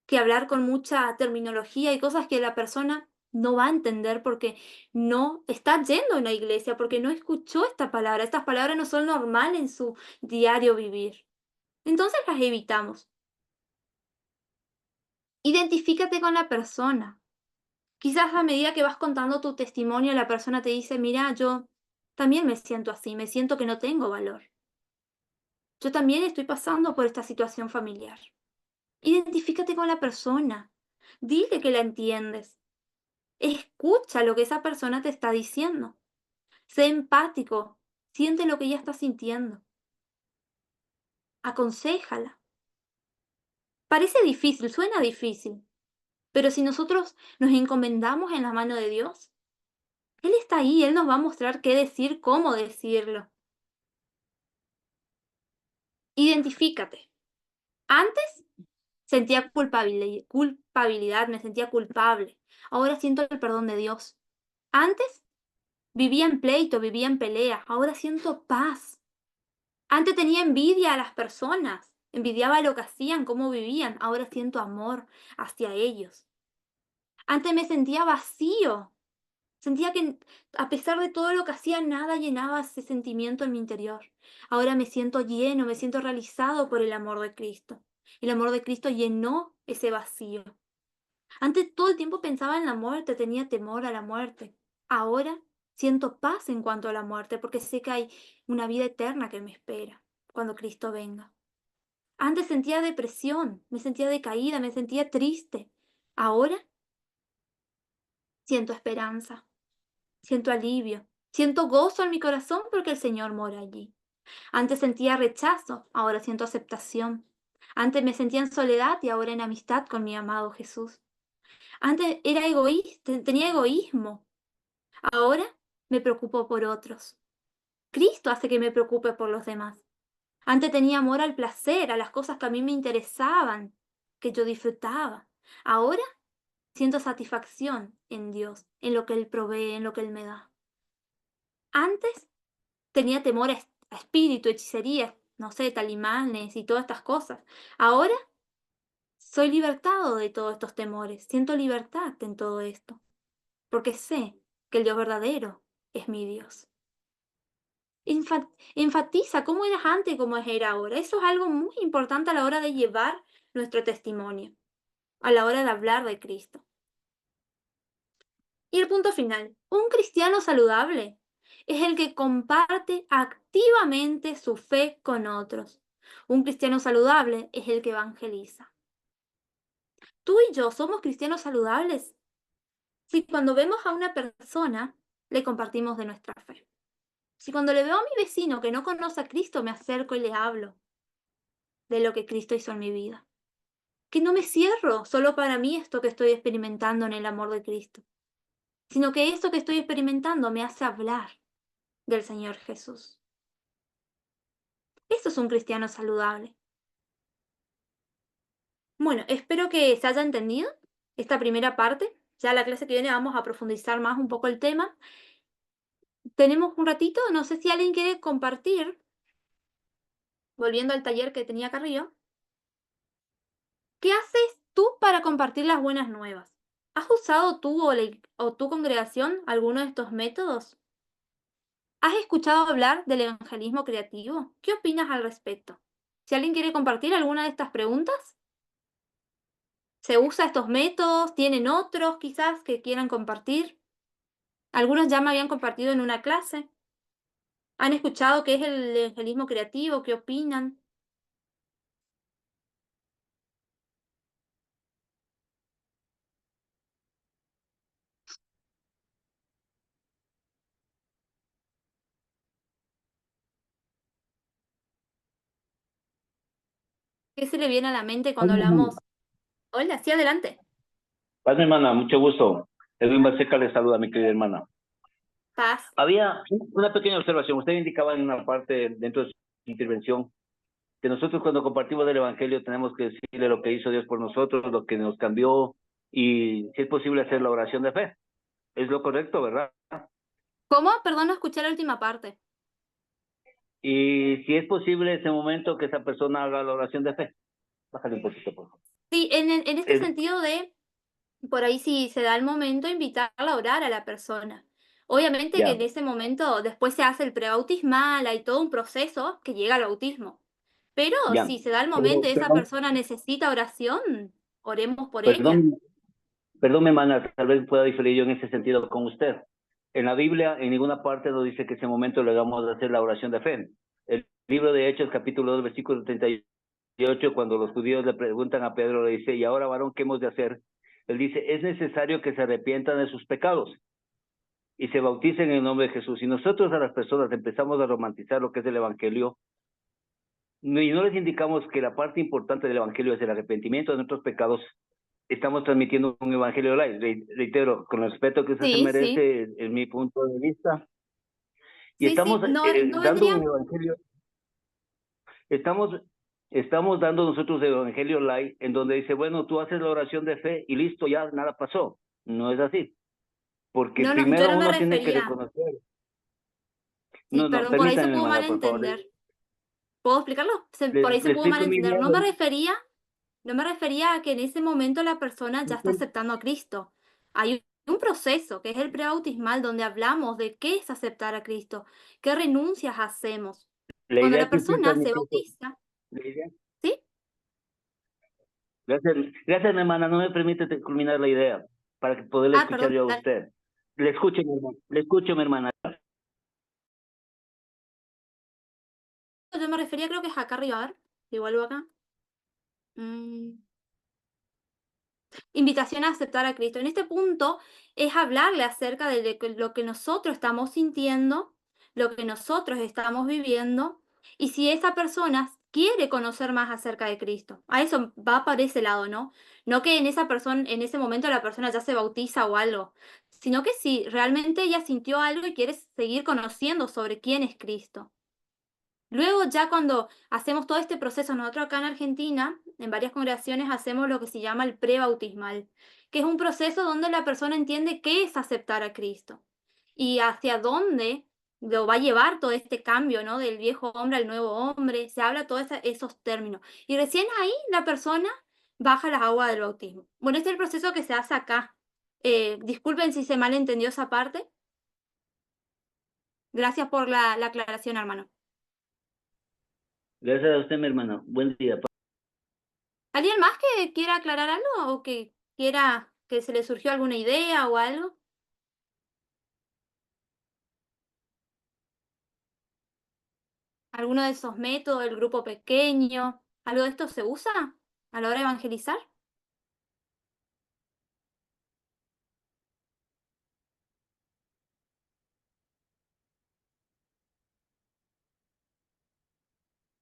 que hablar con mucha terminología y cosas que la persona no va a entender porque no está yendo a una iglesia, porque no escuchó esta palabra. Estas palabras no son normales en su diario vivir. Entonces las evitamos. Identifícate con la persona. Quizás a medida que vas contando tu testimonio, la persona te dice, mira, yo también me siento así, me siento que no tengo valor. Yo también estoy pasando por esta situación familiar. Identifícate con la persona. Dile que la entiendes. Escucha lo que esa persona te está diciendo. Sé empático. Siente lo que ella está sintiendo. Aconséjala. Parece difícil, suena difícil, pero si nosotros nos encomendamos en la mano de Dios, Él está ahí, Él nos va a mostrar qué decir, cómo decirlo. Identifícate. Antes sentía culpabilidad, me sentía culpable. Ahora siento el perdón de Dios. Antes vivía en pleito, vivía en pelea. Ahora siento paz. Antes tenía envidia a las personas, envidiaba lo que hacían, cómo vivían. Ahora siento amor hacia ellos. Antes me sentía vacío. Sentía que a pesar de todo lo que hacía, nada llenaba ese sentimiento en mi interior. Ahora me siento lleno, me siento realizado por el amor de Cristo. El amor de Cristo llenó ese vacío. Antes todo el tiempo pensaba en la muerte, tenía temor a la muerte. Ahora siento paz en cuanto a la muerte porque sé que hay una vida eterna que me espera cuando Cristo venga. Antes sentía depresión, me sentía decaída, me sentía triste. Ahora siento esperanza. Siento alivio, siento gozo en mi corazón porque el Señor mora allí. Antes sentía rechazo, ahora siento aceptación. Antes me sentía en soledad y ahora en amistad con mi amado Jesús. Antes era egoísta, tenía egoísmo, ahora me preocupo por otros. Cristo hace que me preocupe por los demás. Antes tenía amor al placer, a las cosas que a mí me interesaban, que yo disfrutaba. Ahora siento satisfacción en Dios, en lo que Él provee, en lo que Él me da. Antes tenía temor a espíritu, hechicería, no sé, talimanes y todas estas cosas. Ahora soy libertado de todos estos temores, siento libertad en todo esto, porque sé que el Dios verdadero es mi Dios. Enfatiza cómo eras antes y cómo era ahora. Eso es algo muy importante a la hora de llevar nuestro testimonio, a la hora de hablar de Cristo. Y el punto final, un cristiano saludable es el que comparte activamente su fe con otros. Un cristiano saludable es el que evangeliza. Tú y yo somos cristianos saludables si cuando vemos a una persona le compartimos de nuestra fe. Si cuando le veo a mi vecino que no conoce a Cristo me acerco y le hablo de lo que Cristo hizo en mi vida. Que no me cierro solo para mí esto que estoy experimentando en el amor de Cristo, sino que esto que estoy experimentando me hace hablar del Señor Jesús. Eso es un cristiano saludable. Bueno, espero que se haya entendido esta primera parte. Ya la clase que viene vamos a profundizar más un poco el tema. Tenemos un ratito, no sé si alguien quiere compartir, volviendo al taller que tenía acá arriba, ¿qué haces tú para compartir las buenas nuevas? ¿Has usado tú o tu congregación alguno de estos métodos? ¿Has escuchado hablar del evangelismo creativo? ¿Qué opinas al respecto? Si alguien quiere compartir alguna de estas preguntas, ¿se usa estos métodos? ¿Tienen otros quizás que quieran compartir? Algunos ya me habían compartido en una clase. ¿Han escuchado qué es el evangelismo creativo? ¿Qué opinan? ¿Qué se le viene a la mente cuando hablamos? Hola, sí, adelante. Paz, mi hermana, mucho gusto. Edwin Baseca le saluda, mi querida hermana. Paz. Había una pequeña observación. Usted indicaba en una parte dentro de su intervención que nosotros cuando compartimos del Evangelio tenemos que decirle lo que hizo Dios por nosotros, lo que nos cambió y si es posible hacer la oración de fe. Es lo correcto, ¿verdad? ¿Cómo? Perdón, no escuché la última parte. Y si es posible ese momento que esa persona haga la oración de fe. Bájale un poquito, por favor. Sí, en este Es, sentido de, por ahí si se da el momento, invitarla a orar a la persona. Obviamente que ya, en ese momento después se hace el prebautismal, hay todo un proceso que llega al bautismo. Pero ya. si se da el momento Pero, y esa persona necesita oración, oremos por ella. perdón, Perdón, mi hermana, tal vez pueda diferir yo en ese sentido con usted. En la Biblia, en ninguna parte nos dice que ese momento le vamos a hacer la oración de fe. El libro de Hechos, capítulo 2, versículo 38, cuando los judíos le preguntan a Pedro, le dice, y ahora, varón, ¿qué hemos de hacer? Él dice, es necesario que se arrepientan de sus pecados y se bauticen en el nombre de Jesús. Y nosotros a las personas empezamos a romantizar lo que es el Evangelio, y no les indicamos que la parte importante del Evangelio es el arrepentimiento de nuestros pecados. Estamos transmitiendo un evangelio live, reitero, con el respeto que usted se Sí, sí, merece, en mi punto de vista, y sí, sí, estamos no, no dando vendría. un evangelio, estamos, estamos dando nosotros el evangelio live, en donde dice, bueno, tú haces la oración de fe y listo, ya nada pasó. No es así, porque No, no, yo primero no me uno tiene que refería. reconocer. Sí, No, no, perdón, por ahí se permítanme, pudo hermana, por favor, malentender. ¿Puedo explicarlo? Por ahí se le pudo explico mi malentender. idea. No me refería a que en ese momento la persona ya está aceptando a Cristo. Hay un proceso que es el prebautismal donde hablamos de qué es aceptar a Cristo, qué renuncias hacemos. La Cuando idea la que usted persona se transmitió, bautiza, la idea, ¿sí? gracias, gracias, mi hermana, no me permite culminar la idea, para que poderle Ah, escuchar perdón, yo a dale. usted. Le escucho, mi hermana. Yo me refería, creo que es acá arriba, a ver, si vuelvo acá. Mm. Invitación a aceptar a Cristo. En este punto es hablarle acerca de lo que nosotros estamos sintiendo, lo que nosotros estamos viviendo, y si esa persona quiere conocer más acerca de Cristo. A eso va para ese lado, ¿no? No que en esa persona, en ese momento la persona ya se bautiza o algo, sino que si realmente ella sintió algo y quiere seguir conociendo sobre quién es Cristo. Luego ya cuando hacemos todo este proceso, nosotros acá en Argentina, en varias congregaciones hacemos lo que se llama el prebautismal, que es un proceso donde la persona entiende qué es aceptar a Cristo y hacia dónde lo va a llevar todo este cambio, ¿no? Del viejo hombre al nuevo hombre, se habla todos esos términos. Y recién ahí la persona baja las aguas del bautismo. Bueno, este es el proceso que se hace acá. Disculpen si se malentendió esa parte. Gracias por la aclaración, hermano. Gracias a usted, mi hermano. Buen día. ¿Alguien más que quiera aclarar algo o que quiera que se le surgió alguna idea o algo? ¿Alguno de esos métodos, el grupo pequeño, algo de esto se usa a la hora de evangelizar?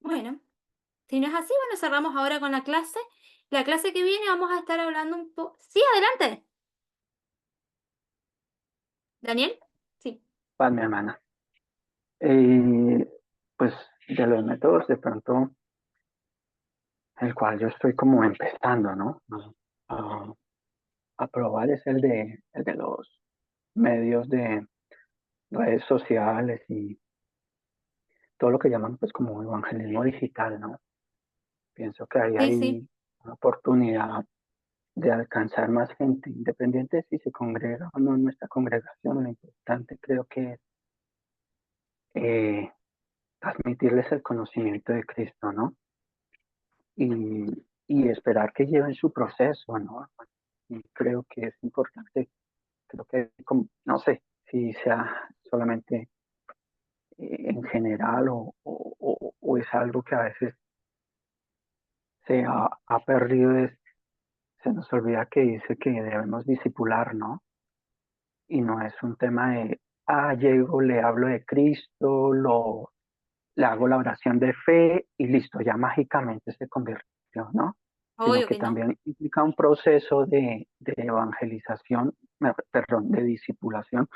Bueno, si no es así, bueno, cerramos ahora con la clase. La clase que viene vamos a estar hablando un poco. Sí, adelante. Daniel. Sí. Paz, mi hermana. Eh, pues de los métodos de pronto, el cual yo estoy como empezando, ¿no? A, a probar es el de los medios de redes sociales y todo lo que llaman pues como evangelismo digital, ¿no? Pienso que ahí Sí, sí. hay una oportunidad de alcanzar más gente, independiente de si se congrega o no en nuestra congregación. Lo importante creo que es transmitirles el conocimiento de Cristo, ¿no? y, y esperar que lleven su proceso, ¿no? Y creo que es importante, creo que, no sé si sea solamente en general o es algo que a veces ha perdido, se nos olvida que dice que debemos discipular, ¿no? Y no es un tema de, llego, le hablo de Cristo, le hago la oración de fe y listo, ya mágicamente se convirtió, ¿no? Sino Obvio que que no. también implica un proceso de evangelización, perdón, de discipulación,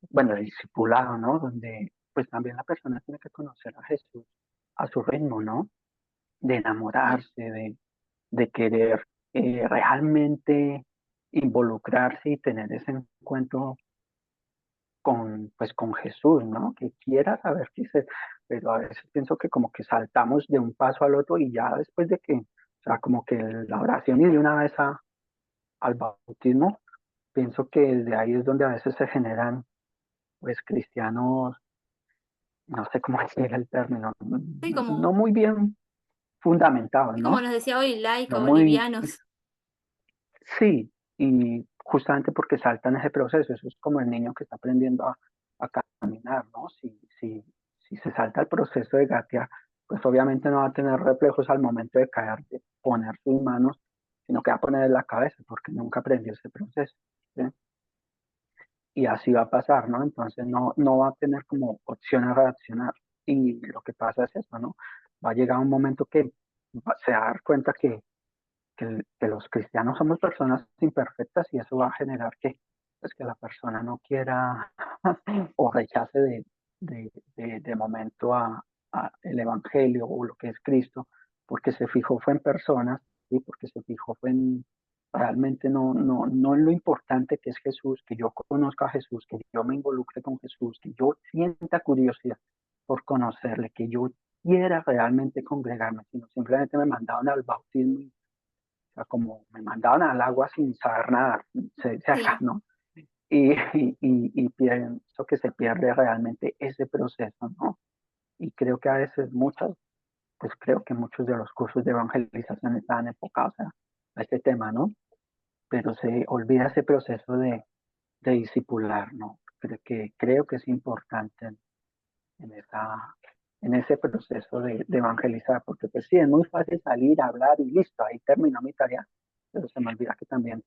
bueno, de discipulado, ¿no? Donde pues también la persona tiene que conocer a Jesús a su ritmo, ¿no? De Sí. enamorarse, de querer realmente involucrarse y tener ese encuentro pues con Jesús, ¿no? Que quiera saber qué es, pero a veces pienso que como que saltamos de un paso al otro y ya después de que, o sea, como que la oración y de una vez al bautismo, pienso que desde ahí es donde a veces se generan, pues, cristianos, no sé cómo decir el término, Sí, no muy bien fundamentados, como ¿no? nos decía hoy, No laicos, muy, bolivianos. sí, y justamente porque saltan ese proceso, eso es como el niño que está aprendiendo a caminar, ¿no? Si se salta el proceso de gatear, pues obviamente no va a tener reflejos al momento de caer, de poner sus manos, sino que va a poner en la cabeza porque nunca aprendió ese proceso, ¿sí? Y así va a pasar, ¿no? Entonces no va a tener como opción a reaccionar. Y lo que pasa es eso, ¿no? Va a llegar un momento que se va a dar cuenta que los cristianos somos personas imperfectas y eso va a generar que, pues, que la persona no quiera o rechace de momento a el Evangelio o lo que es Cristo, porque se fijó fue en personas y porque se fijó fue en realmente no en lo importante que es Jesús, que yo conozca a Jesús, que yo me involucre con Jesús, que yo sienta curiosidad por conocerle, que yo quiera realmente congregarme, sino simplemente me mandaron al bautismo, o sea, como me mandaban al agua sin saber nada, se dice acá, Sí. ¿no? Y pienso que se pierde realmente ese proceso, ¿no? Y creo que a veces pues creo que muchos de los cursos de evangelización están enfocados a este tema, ¿no? Pero se olvida ese proceso de discipular, ¿no? Creo que es importante en, esa, en ese proceso de evangelizar, porque pues sí, es muy fácil salir, hablar y listo, ahí terminó mi tarea, pero se me olvida que también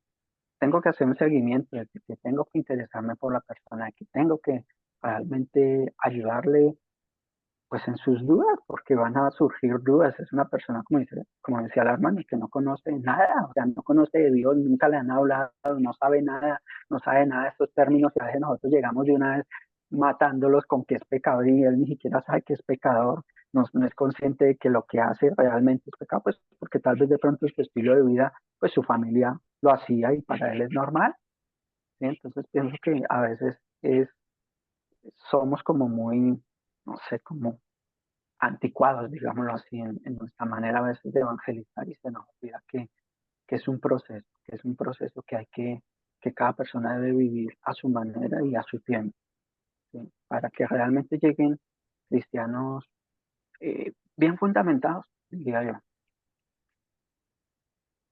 tengo que hacer un seguimiento, de que tengo que interesarme por la persona, de que tengo que realmente ayudarle pues en sus dudas, porque van a surgir dudas. Es una persona, como decía la hermana, que no conoce nada, o sea, no conoce de Dios, nunca le han hablado, no sabe nada, no sabe nada de estos términos, y a veces nosotros llegamos de una vez matándolos con que es pecador y él ni siquiera sabe que es pecador, no es consciente de que lo que hace realmente es pecado, pues porque tal vez de pronto su estilo de vida, pues su familia lo hacía y para él es normal, ¿sí? Entonces pienso que a veces somos como muy, no sé, como anticuados, digámoslo así, en nuestra manera a veces de evangelizar y se nos olvida que es un proceso, que es un proceso que cada persona debe vivir a su manera y a su tiempo, ¿sí? Para que realmente lleguen cristianos bien fundamentados, diría yo.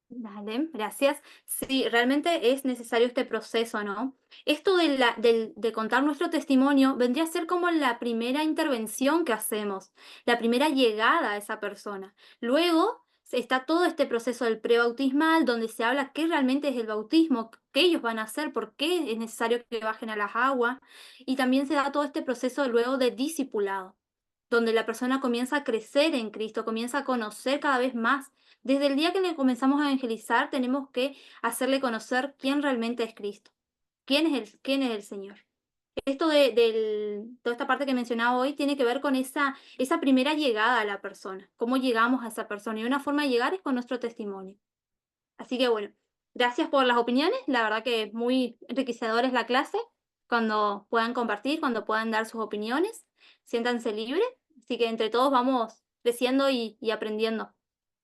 Dale, gracias. Sí, realmente es necesario este proceso, ¿no? Esto de contar nuestro testimonio vendría a ser como la primera intervención que hacemos, la primera llegada a esa persona. Luego está todo este proceso del prebautismal, donde se habla qué realmente es el bautismo, qué ellos van a hacer, por qué es necesario que bajen a las aguas, y también se da todo este proceso luego de discipulado, donde la persona comienza a crecer en Cristo, comienza a conocer cada vez más. Desde el día que le comenzamos a evangelizar, tenemos que hacerle conocer quién realmente es Cristo, quién es el Señor. Esto toda esta parte que mencionaba hoy tiene que ver con esa primera llegada a la persona, cómo llegamos a esa persona. Y una forma de llegar es con nuestro testimonio. Así que bueno, gracias por las opiniones. La verdad que es muy enriquecedora es la clase. Cuando puedan compartir, cuando puedan dar sus opiniones, siéntanse libres. Así que entre todos vamos creciendo y aprendiendo.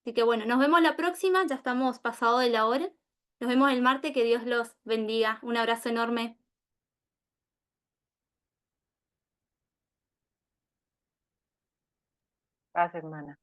Así que bueno, nos vemos la próxima. Ya estamos pasado de la hora. Nos vemos el martes. Que Dios los bendiga. Un abrazo enorme. Paz, hermana.